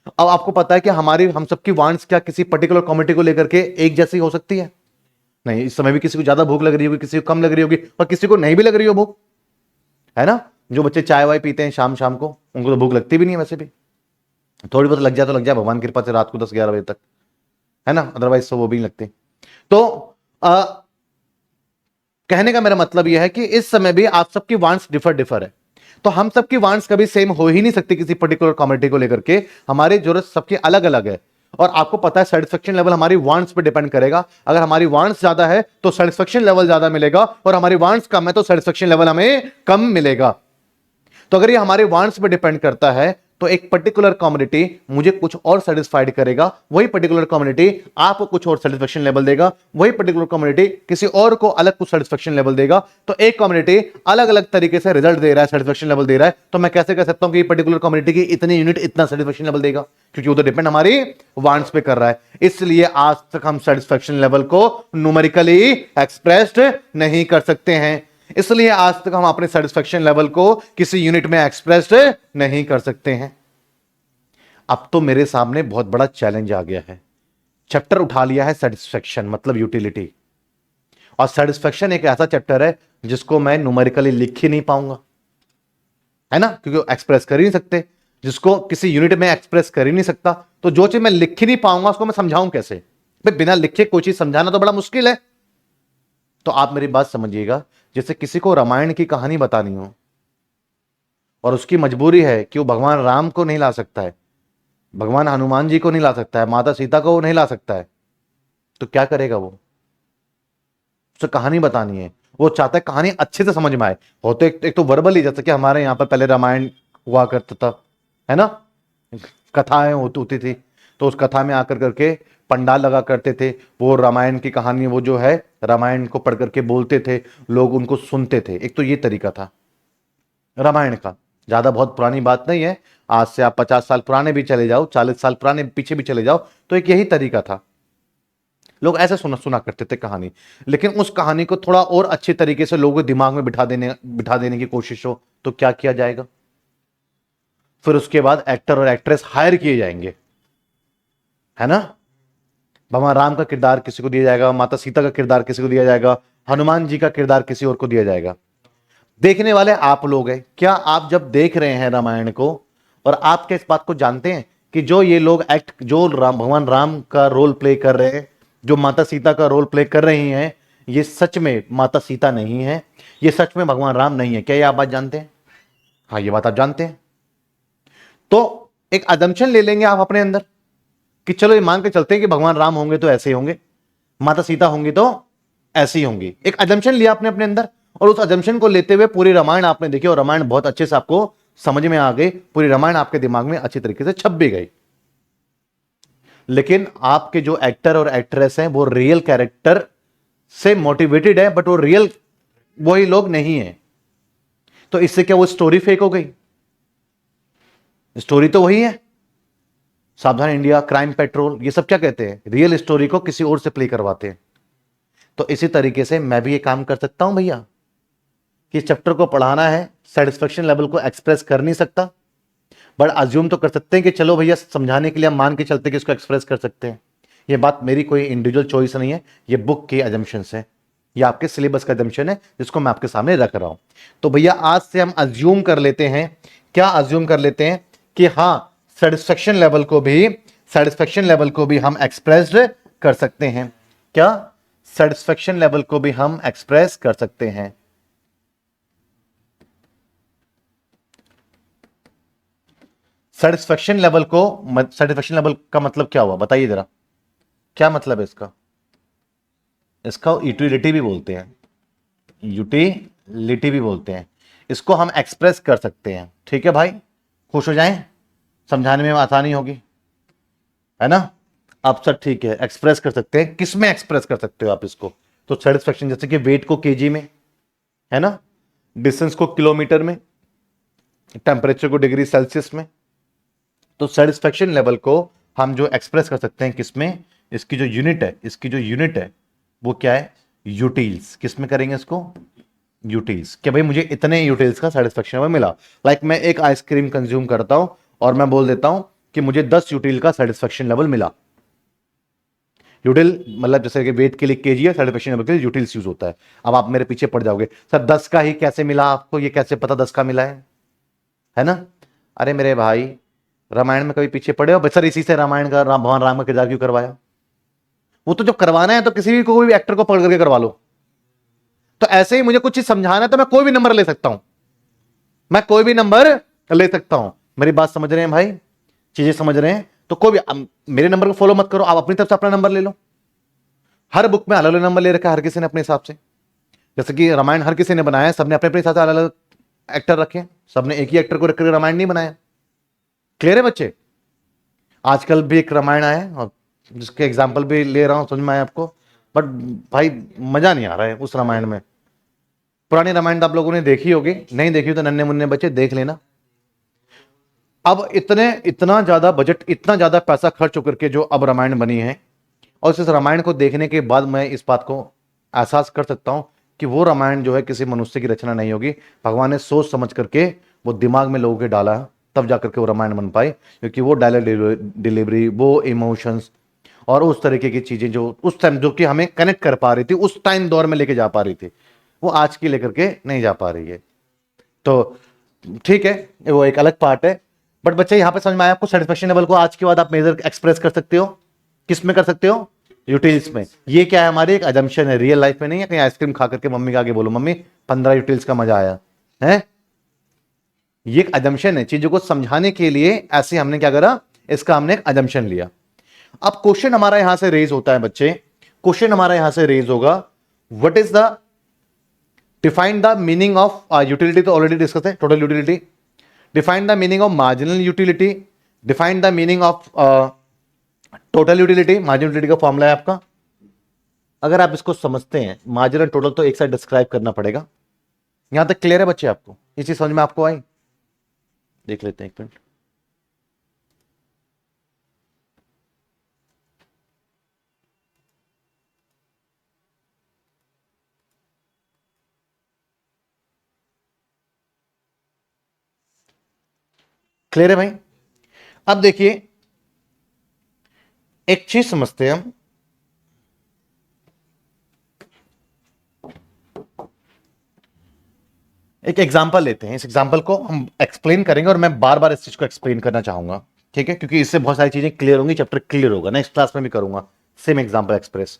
[SPEAKER 1] अब आपको पता है कि हमारी हम सबकी वांट्स क्या किसी पर्टिकुलर कम्युनिटी को लेकर के एक जैसी हो सकती है? नहीं, इस समय भी किसी को ज्यादा भूख लग रही होगी, किसी को कम लग रही होगी, और किसी को नहीं भी लग रही हो भूख, है ना? जो बच्चे चाय वाय पीते हैं शाम शाम को, उनको तो भूख लगती भी नहीं है वैसे भी, थोड़ी बहुत लग जाए तो लग जाए भगवान की कृपा से रात को 10-11 बजे तक, है ना, अदरवाइज तो वो भी नहीं लगती। तो कहने का मेरा मतलब यह है कि इस समय भी आप सबकी वांट्स डिफर है, तो हम सबकी वांट्स कभी सेम हो ही नहीं सकती किसी पर्टिकुलर कम्युनिटी को लेकर के, हमारी जरूरत सबकी अलग अलग है। और आपको पता है सेटिस्फेक्शन लेवल हमारी वांट्स पे डिपेंड करेगा। अगर हमारी वांट्स ज्यादा है तो सेटिस्फेक्शन लेवल ज्यादा मिलेगा, और हमारी वांट्स कम है तो सेटिस्फेक्शन लेवल हमें कम मिलेगा। तो अगर ये हमारे वांट्स पे डिपेंड करता है तो एक पर्टिकुलर कम्युनिटी मुझे कुछ और सेटिस्फाइड करेगा, वही पर्टिकुलर कम्युनिटी आपको कुछ और सेटिस्फेक्शन लेवल देगा, वही पर्टिकुलर कम्युनिटी किसी और को अलग कुछ सेटिस्फेक्शन लेवल देगा। तो एक कम्युनिटी अलग अलग तरीके से रिजल्ट दे रहा है, सेटिस्फेक्शन लेवल दे रहा है, तो मैं कैसे कह सकता हूं कि पर्टिकुलर कम्युनिटी की इतनी यूनिट इतना सेटिस्फेक्शन लेवल देगा? क्योंकि वो तो डिपेंड हमारी वांट्स पे कर रहा है। इसलिए आज तक हम सेटिस्फेक्शन लेवल को न्यूमेरिकली एक्सप्रेस्ड नहीं कर सकते हैं, इसलिए आज तक हम अपने सेटिस्फेक्शन लेवल को किसी यूनिट में एक्सप्रेस नहीं कर सकते हैं। अब तो मेरे सामने बहुत बड़ा चैलेंज आ गया है, चैप्टर उठा लिया है सेटिस्फेक्शन मतलब यूटिलिटी, और सेटिस्फेक्शन एक ऐसा चैप्टर है जिसको मैं न्यूमेरिकली लिख ही नहीं पाऊंगा, है ना, क्योंकि एक्सप्रेस कर ही नहीं सकते, जिसको किसी यूनिट में एक्सप्रेस कर ही नहीं सकता, तो जो चीज मैं लिख ही नहीं पाऊंगा उसको मैं समझाऊं कैसे? भाई बिना लिखे कोई चीज समझाना तो बड़ा मुश्किल है। तो आप मेरी बात समझिएगा, जैसे किसी को रामायण की कहानी बतानी हो और उसकी मजबूरी है कि वो भगवान राम को नहीं ला सकता है, भगवान हनुमान जी को नहीं ला सकता है, माता सीता को वो नहीं ला सकता है, तो क्या करेगा वो? उसे कहानी बतानी है, वो चाहता है कहानी अच्छे से समझ में आए। होते एक तो वर्बल ही, जैसे कि हमारे यहाँ पर पहले रामायण हुआ करता था, है ना, कथाएं होती थी, तो उस कथा में आकर करके पंडाल लगा करते थे, वो रामायण की कहानी वो जो है रामायण को पढ़ करके बोलते थे, लोग उनको सुनते थे। एक तो ये तरीका था रामायण का, ज्यादा बहुत पुरानी बात नहीं है, आज से आप 50 साल पुराने भी चले जाओ, 40 साल पुराने पीछे भी चले जाओ, तो एक यही तरीका था, लोग ऐसे सुना सुना करते थे कहानी। लेकिन उस कहानी को थोड़ा और अच्छे तरीके से लोगों के दिमाग में बिठा देने की कोशिश हो तो क्या किया जाएगा? फिर उसके बाद एक्टर और एक्ट्रेस हायर किए जाएंगे, है ना, भगवान राम का किरदार किसी को दिया जाएगा, माता सीता का किरदार किसी को दिया जाएगा, हनुमान जी का किरदार किसी और को दिया जाएगा। देखने वाले आप लोग हैं, क्या आप जब देख रहे हैं रामायण को और आप क्या इस बात को जानते हैं कि जो ये लोग जो भगवान राम का रोल प्ले कर रहे हैं, जो माता सीता का रोल प्ले कर रही हैं, ये सच में माता सीता नहीं है, ये सच में भगवान राम नहीं है? क्या ये आप बात जानते हैं? हाँ, ये बात आप जानते हैं। तो एक अजम्पशन ले लेंगे आप अपने अंदर कि चलो ये मान के चलते हैं कि भगवान राम होंगे तो ऐसे ही होंगे, माता सीता होंगी तो ऐसी होंगी। एक अजम्पशन लिया आपने अपने अंदर, और उस अजम्पशन को लेते हुए पूरी रामायण आपने देखी, और रामायण बहुत अच्छे से आपको समझ में आ गई, पूरी रामायण आपके दिमाग में अच्छी तरीके से छप भी गई। लेकिन आपके जो एक्टर और एक्ट्रेस हैं वो रियल कैरेक्टर से मोटिवेटेड है, बट वो रियल वही लोग नहीं है, तो इससे क्या वो स्टोरी फेक हो गई? स्टोरी तो वही है, सावधान इंडिया, क्राइम पेट्रोल, ये सब क्या कहते हैं, रियल स्टोरी को किसी और से प्ले करवाते हैं। तो इसी तरीके से मैं भी ये काम कर सकता हूं भैया कि चैप्टर को पढ़ाना है, सेटिस्फेक्शन लेवल को एक्सप्रेस कर नहीं सकता, बट अज्यूम तो कर सकते हैं कि चलो भैया समझाने के लिए हम मान के चलते कि इसको एक्सप्रेस कर सकते हैं। ये बात मेरी कोई इंडिविजुअल चॉइस नहीं है, ये बुक की अजम्पशन है, ये आपके सिलेबस का अजम्पशन है जिसको मैं आपके सामने रख रहा हूं। तो भैया आज से हम अज्यूम कर लेते हैं, क्या अज्यूम कर लेते हैं कि हाँ सेटिस्फेक्शन लेवल को भी हम एक्सप्रेस कर सकते हैं। क्या सेटिस्फेक्शन लेवल को भी हम एक्सप्रेस कर सकते हैं। सेटिस्फेक्शन लेवल का मतलब क्या हुआ बताइए जरा, क्या मतलब है इसका? इसका यूटिलिटी भी बोलते हैं, यूटिलिटी भी बोलते हैं। इसको हम एक्सप्रेस कर सकते हैं। ठीक है भाई, खुश हो जाएं, समझाने में आसानी होगी, है ना? अब सर ठीक है, एक्सप्रेस कर सकते हैं। किस में एक्सप्रेस कर सकते हो आप इसको? तो सेटिस्फेक्शन, जैसे कि वेट को केजी में, है ना, डिस्टेंस को किलोमीटर में, टेम्परेचर को डिग्री सेल्सियस में। तो सेटिस्फेक्शन लेवल को हम जो एक्सप्रेस कर सकते हैं किस में? इसकी जो यूनिट है वो क्या है? यूटिल्स। किस में करेंगे इसको? यूटिल्स। कि भाई मुझे इतने यूटिल्स का सेटिस्फेक्शन लेवल मिला। लाइक मैं एक आइसक्रीम कंज्यूम करता हूं और मैं बोल देता हूं कि मुझे 10 यूटिल का सेटिस्फेक्शन लेवल मिला। यूटिल मतलब जैसे कि वेट के लिए केजी है, सेटिस्फेक्शन लेवल के लिए यूटिल्स यूज होता है। अब आप मेरे पीछे पड़ जाओगे, सर 10 का ही कैसे मिला आपको? ये कैसे पता 10 का मिला है ना? अरे मेरे भाई, रामायण में कभी पीछे पड़े हो? सर इसी से रामायण का भगवान राम का किरदार क्यों करवाया? वो तो जब करवाना है तो किसी भी कोई भी एक्टर को पकड़ करके करवा लो। तो ऐसे ही मुझे कुछ चीज समझाना है तो मैं कोई भी नंबर ले सकता हूं, मैं कोई भी नंबर ले सकता हूं। मेरी बात समझ रहे हैं भाई? चीजें समझ रहे हैं? तो कोई भी मेरे नंबर को फॉलो मत करो, आप अपनी तरफ से अपना नंबर ले लो। हर बुक में अलग अलग नंबर ले रखा है हर किसी ने अपने हिसाब से। जैसे कि रामायण हर किसी ने बनाया है, सबने अपने अपने हिसाब से अलग अलग एक्टर रखे, सबने एक ही एक्टर को रखकर रामायण नहीं बनाया। क्लियर है बच्चे? आजकल भी एक रामायण आया है और जिसके एग्जाम्पल भी ले रहा हूं, समझ में आया आपको? बट भाई मजा नहीं आ रहा है उस रामायण में। पुरानी रामायण तो आप लोगों ने देखी होगी, नहीं देखी तो नन्हे मुन्ने बच्चे देख लेना। अब इतना ज्यादा बजट, इतना ज्यादा पैसा खर्च होकर के जो अब रामायण बनी है, और इस रामायण को देखने के बाद मैं इस बात को एहसास कर सकता हूं कि वो रामायण जो है किसी मनुष्य की रचना नहीं होगी। भगवान ने सोच समझ करके वो दिमाग में लोगों के डाला, तब जाकर के वो रामायण बन पाई। क्योंकि वो डायलॉग डिलीवरी, वो इमोशंस और उस तरीके की चीजें जो उस टाइम जो कि हमें कनेक्ट कर पा रही थी, उस टाइम दौर में लेके जा पा रही थी, वो आज की लेकर के नहीं जा पा रही है। तो ठीक है, वो एक अलग पार्ट है। बट बच्चे यहां पे समझ में आया आपको? सेटिस्फेक्शन लेवल को आज के बाद आप मेजर एक्सप्रेस कर सकते हो, किस में कर सकते हो? यूटिल्स में। ये क्या है? हमारी एक अजम्पशन है, रियल लाइफ में नहीं है। कहीं आइसक्रीम खा करके मम्मी के आगे बोलो मम्मी 15 यूटिल्स का मजा आया है। ये एक अजम्पशन है, चीजों को समझाने के लिए ऐसे हमने क्या करा, इसका हमने एक अजम्पशन लिया। अब क्वेश्चन हमारा यहां से रेज होता है बच्चे, क्वेश्चन हमारा यहां से रेज होगा, what is the define the meaning of utility? तो ऑलरेडी डिस्कस है, total utility. Define the meaning of marginal utility, define the meaning of total utility. Marginal utility का फॉर्मूला है आपका, अगर आप इसको समझते हैं, मार्जिनल टोटल तो एक साथ डिस्क्राइब करना पड़ेगा। यहां तक क्लियर है बच्चे आपको? ये चीज समझ में आपको आई? देख लेते हैं एक मिनट। क्लियर है भाई? अब देखिए एक चीज समझते हैं हम, एक एग्जांपल लेते हैं। इस एग्जांपल को हम एक्सप्लेन करेंगे और मैं बार बार इस चीज को एक्सप्लेन करना चाहूंगा, ठीक है? क्योंकि इससे बहुत सारी चीजें क्लियर होंगी, चैप्टर क्लियर होगा। नेक्स्ट क्लास में भी करूंगा सेम एग्जांपल एक्सप्रेस।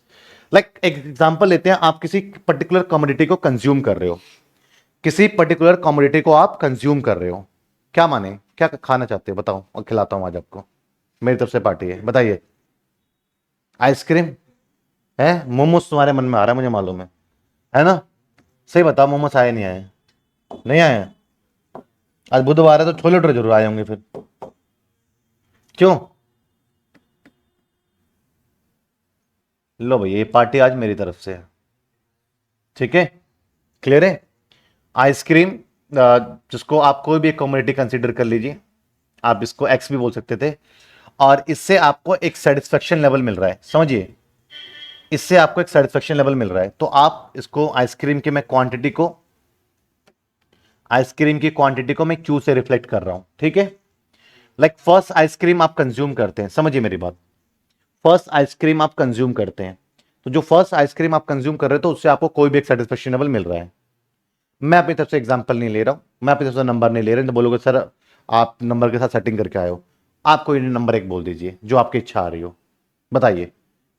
[SPEAKER 1] लाइक एक एग्जांपल लेते हैं, आप किसी पर्टिकुलर कमोडिटी को कंज्यूम कर रहे हो, किसी पर्टिकुलर कमोडिटी को आप कंज्यूम कर रहे हो। क्या माने, क्या खाना चाहते हो बताओ, और खिलाता हूं आज आपको, मेरी तरफ से पार्टी है। बताइए, आइसक्रीम है? मोमोज तुम्हारे मन में आ रहा है मुझे मालूम है ना? सही बताओ, मोमोज आए नहीं आए? नहीं आए? आज बुधवार है तो छोले भटूरे जरूर आए होंगे फिर, क्यों? लो भाई, ये पार्टी आज मेरी तरफ से है, ठीक है? क्लियर है? आइसक्रीम, जिसको आप कोई भी कम्युनिटी कंसीडर कर लीजिए, आप इसको एक्स भी बोल सकते थे, और इससे आपको एक सेटिस्फेक्शन लेवल मिल रहा है। समझिए, इससे आपको एक सेटिस्फेक्शन लेवल मिल रहा है। तो आप इसको आइसक्रीम की मैं क्वांटिटी को मैं क्यू से रिफ्लेक्ट कर रहा हूं, ठीक है? लाइक फर्स्ट आइसक्रीम आप कंज्यूम करते हैं, समझिए मेरी बात, फर्स्ट आइसक्रीम आप कंज्यूम करते हैं, तो जो फर्स्ट आइसक्रीम आप कंज्यूम कर रहे हो तो उससे आपको कोई भी एक सेटिस्फेक्शन लेवल मिल रहा है। मैं अपनी तरफ से एग्जांपल नहीं ले रहा हूं, मैं अपनी तरफ से नंबर नहीं ले रहा हूं, तो बोलोगे सर आप नंबर के साथ सेटिंग करके आए हो। आप कोई नंबर एक बोल दीजिए जो आपकी इच्छा आ रही हो, बताइए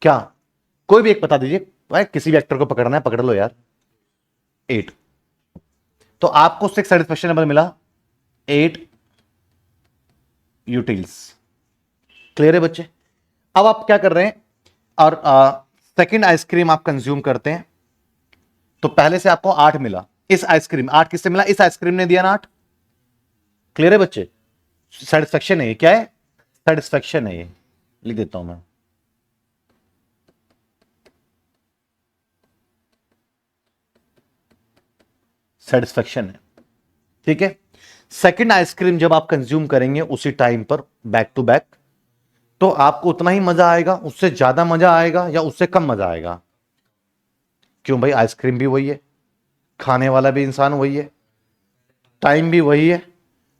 [SPEAKER 1] क्या, कोई भी एक बता दीजिए भाई, किसी भी एक्टर को पकड़ना है पकड़ लो यार। 8, तो आपको उससे सेटिस्फेक्शन लेवल मिला 8 यूटिल्स। क्लियर है बच्चे? अब आप क्या कर रहे हैं, और सेकंड आइसक्रीम आप कंज्यूम करते हैं, तो पहले से आपको 8 मिला, इस आइसक्रीम 8 किससे मिला, इस आइसक्रीम ने दिया ना 8। क्लियर है बच्चे? सेटिस्फेक्शन है ये, क्या है, सेटिस्फेक्शन है ये, लिख देता हूं मैं। सेटिस्फेक्शन है, ठीक है। सेकंड आइसक्रीम जब आप कंज्यूम करेंगे उसी टाइम पर बैक टू बैक, तो आपको उतना ही मजा आएगा, उससे ज्यादा मजा आएगा, या उससे कम मजा आएगा? क्यों भाई, आइसक्रीम भी वही है, खाने वाला भी इंसान वही है, टाइम भी वही है,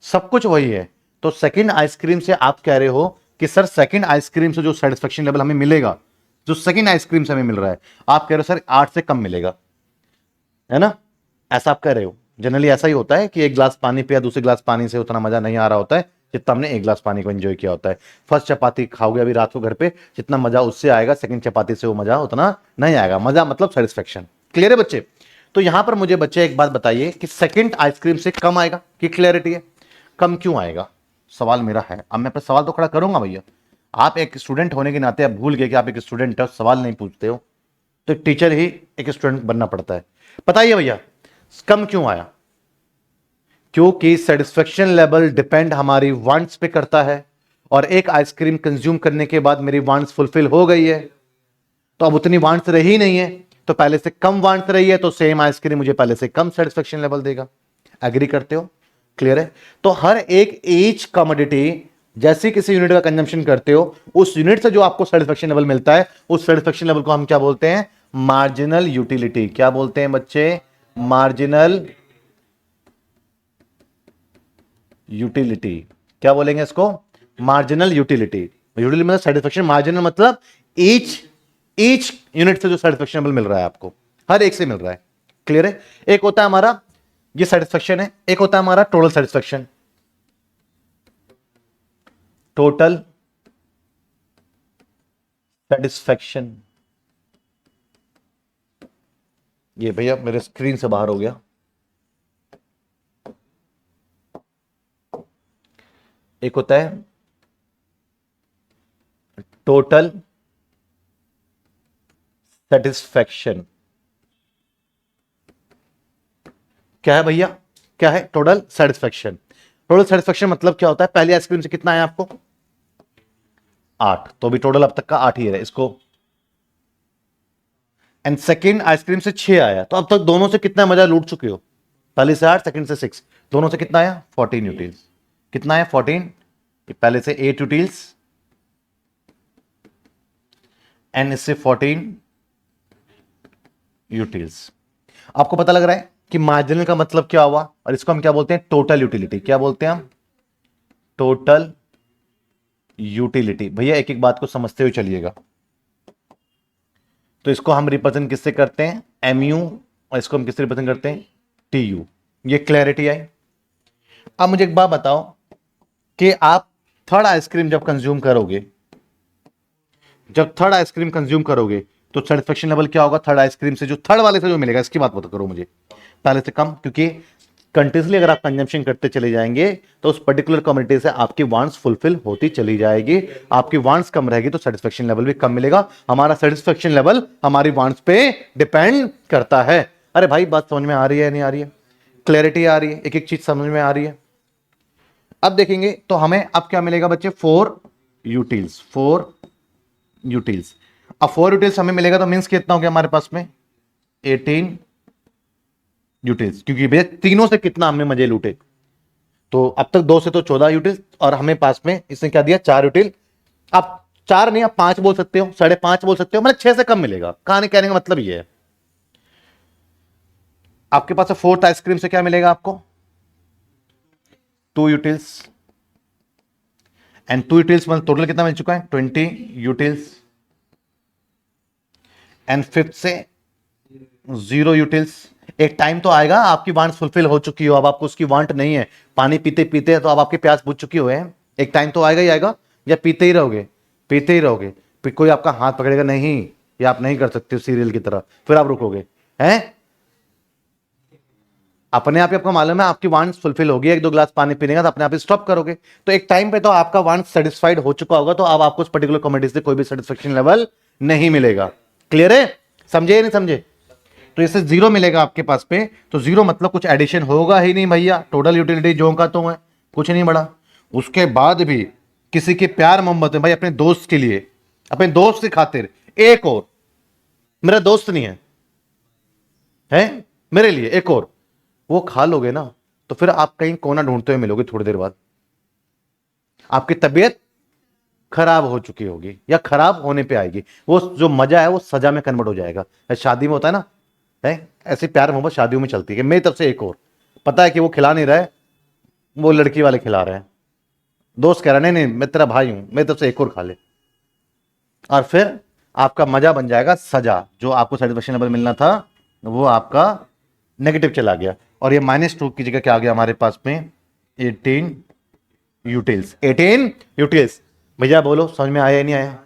[SPEAKER 1] सब कुछ वही है। तो सेकंड आइसक्रीम से आप कह रहे हो कि सर सेकंड आइसक्रीम से जो सेटिस्फेक्शन लेवल हमें मिलेगा, जो सेकंड आइसक्रीम से हमें मिल रहा है, आप कह रहे हो सर 8 से कम मिलेगा, है ना? ऐसा आप कह रहे हो। जनरली ऐसा ही होता है कि एक ग्लास पानी पिया, दूसरे ग्लास पानी से उतना मजा नहीं आ रहा होता है जितना हमने एक ग्लास पानी को एंजॉय किया होता है। फर्स्ट चपाती खाओगे अभी रात को घर पे, जितना मजा उससे आएगा सेकंड चपाती से वो मजा उतना नहीं आएगा। मजा मतलब सेटिस्फेक्शन। क्लियर है बच्चे? तो यहां पर मुझे बच्चे एक बात बताइए कि सेकंड आइसक्रीम से कम आएगा, कि क्लियरिटी है? कम क्यों आएगा, सवाल मेरा है। अब मैं अपना सवाल तो खड़ा करूंगा भैया, आप एक स्टूडेंट होने के नाते आप भूल गए कि आप एक स्टूडेंट हो, सवाल नहीं पूछते हो, तो एक टीचर ही एक स्टूडेंट बनना पड़ता है। बताइए भैया कम क्यों आया? क्योंकि सेटिस्फेक्शन लेवल डिपेंड हमारी वांट्स पे करता है, और एक आइसक्रीम कंज्यूम करने के बाद मेरी वांट्स फुलफिल हो गई है, तो अब उतनी वांट्स रही नहीं है, तो पहले से कम वांट्स रही है, तो सेम आइसक्रीम मुझे पहले से कम सेटिस्फेक्शन लेवल देगा। एग्री करते हो? क्लियर है? तो हर एक ईच कमोडिटी जैसी किसी यूनिट का कंजम्पशन करते हो, उस यूनिट से जो आपको सेटिस्फेक्शन लेवल मिलता है, उस सेटिस्फेक्शन लेवल को हम क्या बोलते हैं? Marginal utility. क्या बोलते हैं बच्चे? Marginal utility. क्या बोलेंगे इसको? Marginal utility. यूटिलिटी मतलब सेटिस्फेक्शन, मार्जिनल मतलब ईच ईच यूनिट से जो सेटिस्फेक्शन मिल रहा है आपको, हर एक से मिल रहा है। क्लियर है? एक होता है हमारा ये सेटिस्फेक्शन है, एक होता है हमारा टोटल सेटिस्फेक्शन। टोटल सेटिस्फेक्शन, ये भैया मेरे स्क्रीन से बाहर हो गया। एक होता है टोटल सेटिस्फेक्शन। क्या है भैया? क्या है टोटल सेटिस्फेक्शन? टोटल सेटिस्फेक्शन मतलब क्या होता है? पहली आइसक्रीम से कितना है आपको? 8, तो भी टोटल अब तक का 8 ही है इसको। एंड सेकंड आइसक्रीम से 6 आया, तो अब तक दोनों से कितना मजा लूट चुके हो? पहले से 8, सेकंड से 6, दोनों से कितना आया? 14 यूटिल्स। कितना है? 14। पहले से 8 यूटिल्स एंड इससे 14 यूटिल्स। आपको पता लग रहा है कि मार्जिनल का मतलब क्या हुआ, और इसको हम क्या बोलते हैं? Total utility. क्या बोलते हैं हम? Total utility. भैया एक एक बात को समझते हुए चलिएगा। तो इसको हम रिप्रेजेंट किससे करते हैं? एमयू, और इसको हम किससे रिप्रेजेंट करते हैं? टीयू। ये क्लैरिटी आई? अब मुझे एक बात बताओ कि आप थर्ड आइसक्रीम जब कंज्यूम करोगे, जब थर्ड आइसक्रीम कंज्यूम करोगे, तो सेटिस्फेक्शन लेवल क्या होगा थर्ड आइसक्रीम से? जो थर्ड वाले से जो मिलेगा, इसकी बात बता करो मुझे, पहले से कम। क्योंकि कंटिन्यूसली अगर आप कंजम्पशन करते चले जाएंगे तो उस पर्टिकुलर कम्युनिटी से आपकी वांट्स फुलफिल होती चली जाएगी। आपकी वांट्स कम रहेगी तो सेटिस्फेक्शन लेवल भी कम मिलेगा। हमारा सेटिस्फेक्शन लेवल हमारी वांट्स पे डिपेंड करता है। अरे भाई बात समझ में आ रही है नहीं आ रही है? क्लैरिटी आ रही है? एक एक चीज समझ में आ रही है? अब देखेंगे तो हमें अब क्या मिलेगा बच्चे? 4 यूटिल्स। 4 यूटिल्स। अब 4 यूटिल्स हमें मिलेगा तो मींस कितना हो गया हमारे पास में? 18 यूटिल्स। क्योंकि भैया तीनों से कितना हमने मजे लूटे, तो अब तक 2 से तो 14 यूटिल, और हमें पास में इसने क्या दिया? 4 यूटिल। आप 4 नहीं, आप 5 बोल सकते हो, 5.5 बोल सकते हो, मतलब 6 से कम मिलेगा। कहानी कहने का मतलब ये है। आपके पास फोर्थ आइसक्रीम से क्या मिलेगा आपको? 2 यूटिल्स। एंड 2 यूटिल्स मतलब टोटल कितना मिल चुका है 20 यूटिल्स, एंड फिफ्थ से 0 यूटिल्स। एक टाइम तो आएगा आपकी वांट फुलफिल हो चुकी हो, अब आपको उसकी वांट नहीं है, पानी पीते पीते तो अब आपकी प्यास बुझ चुकी हो है, एक टाइम तो आएगा ही आएगा, या पीते ही रहोगे, पीते ही रहोगे, फिर कोई आपका हाथ पकड़ेगा नहीं ये आप नहीं कर सकते सीरियल की तरह, फिर आप रुकोगे हैं, अपने आप ही आपको मालूम है आपकी वांट फुलफिल होगी, 1-2 ग्लास पानी पीने का तो अपने आप ही स्टॉप करोगे, तो एक टाइम पे तो आपका वांट सेटिस्फाइड हो चुका होगा, तो अब आपको उस पर्टिकुलर कॉमेडी से कोई भी सेटिस्फेक्शन लेवल नहीं मिलेगा। क्लियर है, समझे या नहीं समझे? तो इससे 0 मिलेगा आपके पास पे, तो 0 मतलब कुछ एडिशन होगा ही नहीं भैया, टोटल यूटिलिटी जो का तो है, कुछ नहीं बढ़ा। उसके बाद भी किसी के प्यार मोहब्बत में भाई, अपने दोस्त के लिए, अपने दोस्त की खातिर एक और, मेरा दोस्त नहीं है मेरे लिए एक और, वो खा लोगे ना तो फिर आप कहीं कोना ढूंढते हुए मिलोगे, थोड़ी देर बाद आपकी तबीयत खराब हो चुकी होगी या खराब होने पे आएगी, वो जो मजा है वो सजा में कन्वर्ट हो जाएगा। शादी में होता है ना, है ऐसे प्यार मोहब्बत शादियों में चलती है, मेरी तरफ से एक और, पता है कि वो खिला नहीं रहा है, वो लड़की वाले खिला रहे हैं, दोस्त कह रहा नहीं नहीं मैं तेरा भाई हूं, मेरी तरफ से एक और खा ले, और फिर आपका मजा बन जाएगा सजा, जो आपको सेटिस्फेक्शन लेवल मिलना था वो आपका नेगेटिव चला गया, और ये -2 की जगह क्या आ गया हमारे पास में 18 यूटिल्स। 18 यूटिल्स भैया बोलो समझ में आया या नहीं आया?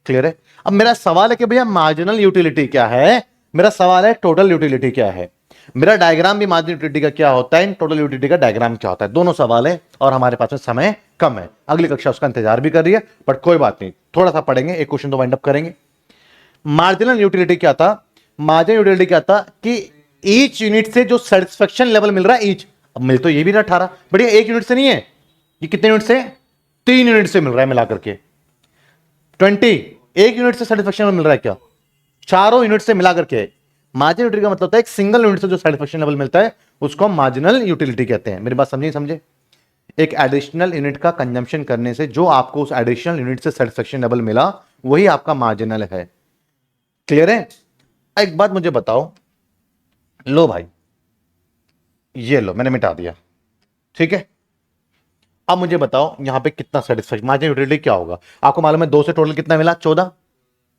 [SPEAKER 1] क्लियर है? अब मेरा सवाल है कि भैया मार्जिनल यूटिलिटी क्या है, मेरा सवाल है टोटल यूटिलिटी क्या है, मेरा डायग्राम भी मार्जिनल यूटिलिटी का क्या होता है, टोटल यूटिलिटी का डायग्राम क्या होता है, दोनों सवाल है, और हमारे पास में समय कम है, अगली कक्षा उसका इंतजार भी कर रही है, बट कोई बात नहीं, थोड़ा सा पढ़ेंगे, एक क्वेश्चन तो वाइंड अप करेंगे। मार्जिनल यूटिलिटी क्या था? मार्जिनल यूटिलिटी क्या था कि ईच यूनिट से जो सेटिस्फेक्शन लेवल मिल रहा है, ईच, अब मिल तो ये भी ना 18, बट ये 1 यूनिट से नहीं है, ये कितने यूनिट से? 3 यूनिट से मिल रहा है मिलाकर के 20, 1 यूनिट से सेटिस्फेक्शन मिल रहा है क्या? चारों यूनिट से मिलाकर के। मार्जिनल यूटिलिटी का मतलब होता है एक सिंगल यूनिट से जो सेटिस्फेक्शन लेवल मिलता है उसको हम मार्जिनल यूटिलिटी कहते हैं। मेरी बात समझे समझे? एक एडिशनल यूनिट का कंजम्पशन करने से जो आपको उस एडिशनल यूनिट से सेटिस्फेक्शन लेवल मिला वही आपका मार्जिनल है। क्लियर है? एक बात मुझे बताओ, लो भाई ये लो मैंने मिटा दिया, ठीक है, अब मुझे बताओ यहां पे कितना सेटिस्फेक्शन मार्जिनल यूटिलिटी क्या होगा? आपको मालूम है 2 से टोटल कितना मिला 14,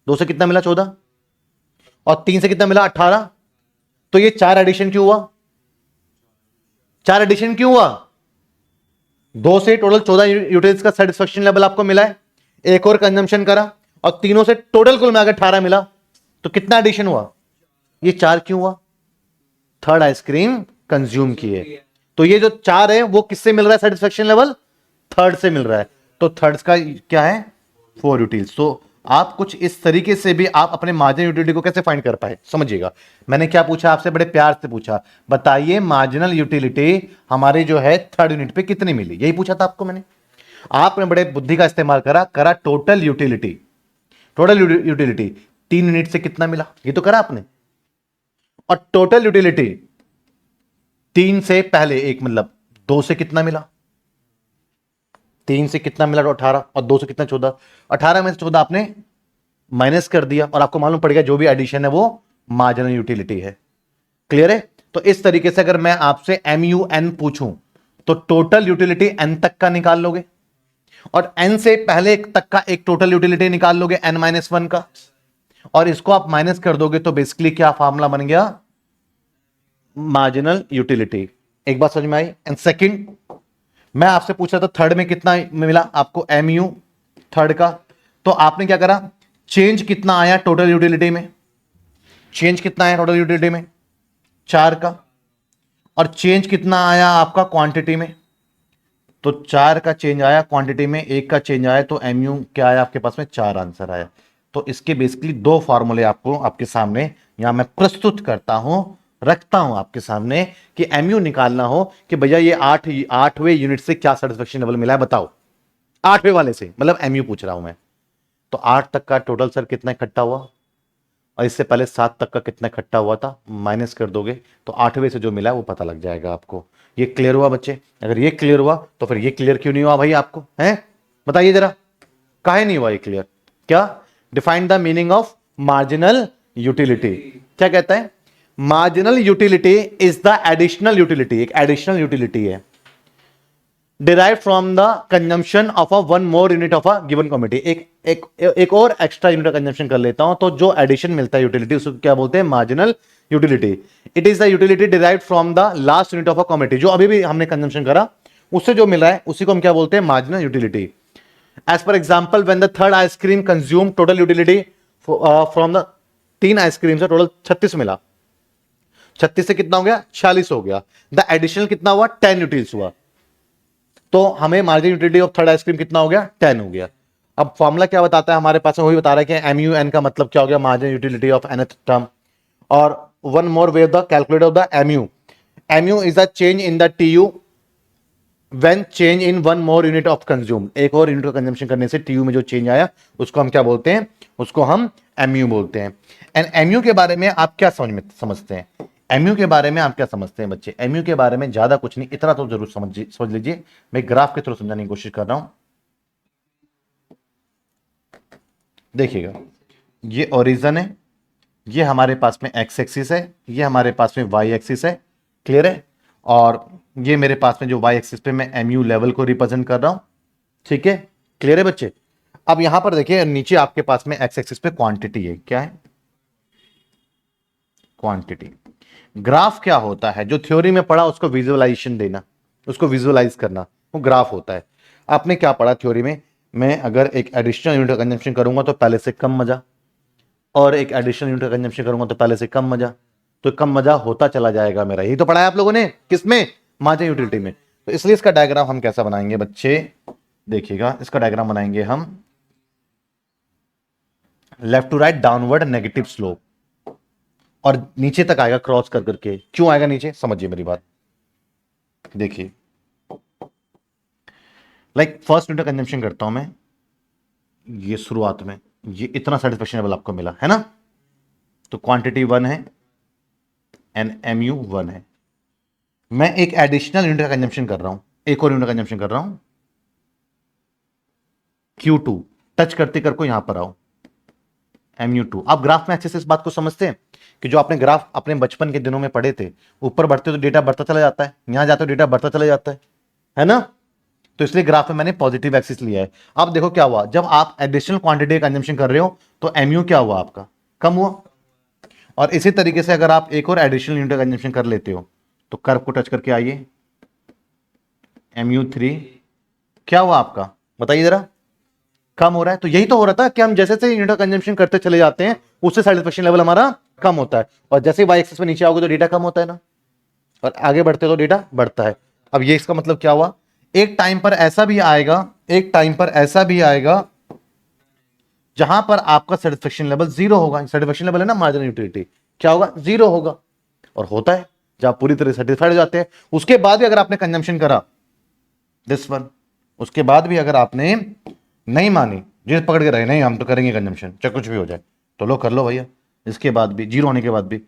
[SPEAKER 1] 2 से कितना मिला 14, और 3 से कितना मिला 18, तो ये 4 एडिशन क्यों हुआ? 4 एडिशन क्यों हुआ? 2 से टोटल 14 यूटिलिटीज का सेटिस्फेक्शन लेवल आपको मिला है, एक और कंजम्पशन करा और तीनों से टोटल कुल मिलाकर 18 मिला, तो कितना एडिशन हुआ? ये 4 क्यों हुआ? थर्ड आइसक्रीम कंज्यूम किए, तो ये जो 4 है वो किससे मिल रहा है सेटिस्फेक्शन लेवल? थर्ड से मिल रहा है, तो थर्ड का क्या है 4 यूटिल्स। तो आप कुछ इस तरीके से भी आप अपने मार्जिनल यूटिलिटी को कैसे फाइंड कर पाए, समझिएगा। मैंने क्या पूछा आपसे, बड़े प्यार से पूछा, बताइए मार्जिनल यूटिलिटी हमारी जो है थर्ड यूनिट पे कितनी मिली, यही पूछा था आपको मैंने। आपने बड़े बुद्धि का इस्तेमाल करा total utility, total utility 3 unit से कितना मिला ये तो करा आपने, और टोटल यूटिलिटी 3 से पहले एक मतलब 2 से कितना मिला, 3 से कितना मिला तो 18, और 2 से कितना 14, 18 में से 14 आपने माइनस कर दिया, और आपको मालूम पड़ गया जो भी एडिशन है वो मार्जिनल यूटिलिटी है। क्लियर है? तो इस तरीके से अगर मैं आपसे MUN पूछूं तो टोटल यूटिलिटी n तक का निकाल लोगे, और n से पहले एक तक का एक टोटल यूटिलिटी निकाल लोगे n-1 का, और इसको आप माइनस कर दोगे तो बेसिकली क्या फॉर्मूला बन गया? Marginal utility. एक बात समझ में आई? एंड सेकंड, मैं आपसे पूछा था थर्ड में कितना मिला आपको MU थर्ड का, तो आपने क्या करा, चेंज कितना आया टोटल यूटिलिटी में, चेंज कितना आया टोटल यूटिलिटी में 4 का, और चेंज कितना आया आपका क्वांटिटी में, तो 4 का चेंज आया क्वांटिटी में, 1 का चेंज आया, तो MU क्या आया आपके पास में 4 आंसर आया। तो इसके बेसिकली 2 फॉर्मूले आपको आपके सामने यहां मैं प्रस्तुत करता हूं, रखता हूं आपके सामने कि MU निकालना हो कि भैया ये 8वें यूनिट से क्या सेटिस्फेक्शन लेवल मिला है बताओ, 8वें वाले से मतलब MU पूछ रहा हूं मैं, तो 8 तक का टोटल सर कितना इकट्ठा हुआ, और इससे पहले 7 तक का कितना इकट्ठा हुआ था, माइनस कर दोगे तो 8वें से जो मिला है वो पता लग जाएगा आपको। ये क्लियर हुआ बच्चे? अगर ये क्लियर हुआ तो फिर ये क्लियर क्यों नहीं हुआ भाई आपको, है बताइए जरा, काहे नहीं हुआ ये क्लियर? क्या? Define the meaning of marginal utility. क्या कहता है? Marginal utility is the additional utility, एक एडिशनल यूटिलिटी है derive from the consumption of a one more unit of a given commodity. एक और एक्स्ट्रा यूनिट का कंजम्पशन कर लेता हूं, तो जो एडिशन मिलता है यूटिलिटी उसको क्या बोलते हैं? Marginal utility. It is the utility derive from the last unit of a commodity, जो अभी भी हमने कंजम्पशन करा उससे जो मिल रहा है उसी को हम क्या बोलते हैं? Marginal utility. As per example, when the third ice cream consume total utility from the 3 ice cream से टोटल 36 मिला, 36 से कितना हो गया? 46 हो गया। द एडिशनल कितना हुआ? 10 यूटिल्स हुआ। तो हमें marginal utility of third ice cream कितना हो गया? 10 हो गया। अब फॉर्मूला क्या बताता है हमारे पास में? वही बता रहा है कि एम यू एन का मतलब क्या हो गया? Marginal utility of nth term. और one more way of the calculate of the MU. MU is the change in the TU when change in one more unit of consume. एक और यूनिट का कंजम्पशन करने से टीयू में जो चेंज आया उसको हम क्या बोलते हैं? उसको हम एमयू बोलते हैं। एंड एमयू के बारे में आप क्या समझते हैं? एमयू के बारे में आप क्या समझते हैं बच्चे? एमयू के बारे में ज्यादा कुछ नहीं, इतना तो जरूर समझ लीजिए। मैं ग्राफ के थ्रू समझाने की कोशिश कर रहा हूं। देखिएगा, ये ओरिजिन है, ये हमारे पास में एक्स एक्सिस है, ये हमारे पास में वाई एक्सिस है। क्लियर है? और ये मेरे पास में जो वाई एक्सिस पे मैं एमयू लेवल को रिप्रेजेंट कर रहा हूं। ठीक है? क्लियर है बच्चे? अब यहां पर देखिए, नीचे आपके पास में एक्स एक्सिस पे क्वांटिटी है। क्या है? क्वांटिटी। ग्राफ क्या होता है? जो थ्योरी में पढ़ा उसको विजुअलाइजेशन देना, उसको विजुअलाइज करना, वो ग्राफ होता है। आपने क्या पढ़ा थ्योरी में? मैं अगर एक एडिशनल यूनिट का कंजम्पशन करूंगा तो पहले से कम मजा, और एक एडिशनल यूनिट का कंजम्पशन करूंगा तो पहले से कम मजा, तो कम मजा होता चला जाएगा मेरा। यही तो पढ़ा है आप लोगों ने, किसमें? मार्जिनल यूटिलिटी में। तो इसलिए इसका डायग्राम हम कैसा बनाएंगे बच्चे? देखिएगा, इसका डायग्राम बनाएंगे हम left to right downward negative slope, और नीचे तक आएगा क्रॉस कर करके। क्यों आएगा नीचे? समझिए मेरी बात। देखिए, लाइक फर्स्ट यूनिट कंजम्पशन करता हूं मैं, ये शुरुआत में ये इतना सेटिस्फेक्शन लेवल आपको मिला है ना, तो क्वांटिटी 1 है एंड एमयू 1 है। मैं एक एडिशनल यूनिट का कंजम्पशन कर रहा हूं, एक और यूनिट का कंजम्पशन कर रहा हूं Q2। टच करते कर को यहां पर आओ, MU2। आप ग्राफ में अच्छे से इस बात को समझते हैं कि जो आपने ग्राफ अपने बचपन के दिनों में पढ़े थे, ऊपर बढ़ते तो डेटा बढ़ता चला जाता है, यहां जाते तो डेटा बढ़ता चला जाता है ना? तो इसलिए ग्राफ में मैंने पॉजिटिव एक्सिस लिया है। अब देखो क्या हुआ, जब आप एडिशनल क्वांटिटी कंजम्पशन कर रहे हो तो एमयू क्या हुआ? आपका कम हुआ। और इसी तरीके से अगर आप एक और एडिशनल यूनिट कंजम्पशन कर लेते हो तो कर्व को टच करके आइए, MU3 क्या हुआ आपका? बताइए जरा। कम हो रहा है। तो यही तो हो रहा था कि हम जैसे जैसे यूनिट का कंजम्पशन करते चले जाते हैं उससे सेटिस्फेक्शन लेवल हमारा कम होता है, और जैसे वाई एक्सिस पे नीचे आओगे तो डेटा कम होता है ना, और आगे बढ़ते तो डेटा बढ़ता है। अब ये इसका मतलब क्या हुआ? एक टाइम पर ऐसा भी आएगा, एक टाइम पर ऐसा भी आएगा जहां पर आपका सेटिस्फेक्शन लेवल 0 होगा। सेटिस्फेक्शन लेवल है ना मार्जिनल यूटिलिटी, क्या होगा? 0 होगा। और होता है जब आप पूरी तरह सेटिस्फाइड हो जाते हैं, उसके बाद भी अगर आपने कंजम्पशन करा दिस वन, उसके बाद भी अगर आपने नहीं मानी, जिद पकड़ के रहे, नहीं हम तो करेंगे कंजम्पशन चाहे कुछ भी हो जाए, तो लो कर लो भैया। इसके बाद भी 0 होने के बाद भी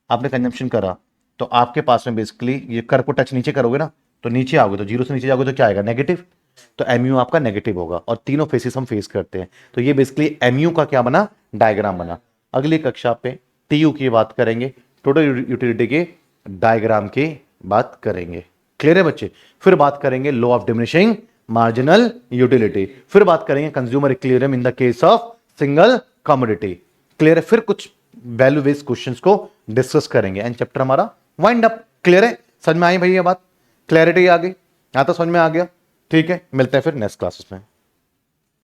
[SPEAKER 1] आपने कंजम्पशन करा तो आपके पास में बेसिकली ये कर्व को टच नीचे करोगे ना तो नीचे आओगे, तो 0 से नीचे जाओगे तो क्या आएगा? नेगेटिव। तो एमयू आपका नेगेटिव होगा, और तीनों फेसेस हम फेस करते हैं। तो ये बेसिकली एमयू का क्या बना? डायग्राम बना। अगली कक्षा पे टीयू की बात करेंगे, टोटल यूटिलिटी के डायग्राम की बात करेंगे। क्लियर है बच्चे? फिर बात करेंगे law of diminishing marginal utility, फिर बात करेंगे consumer equilibrium in the case of single commodity. Clear है? फिर कुछ वैल्यू बेस्ड क्वेश्चंस को डिस्कस करेंगे एंड चैप्टर हमारा वाइंड अप। क्लियर है? समझ में आई भाई ये बात? क्लैरिटी आ गई? यहां तो समझ में आ गया? ठीक है, मिलते हैं फिर नेक्स्ट क्लासेस में।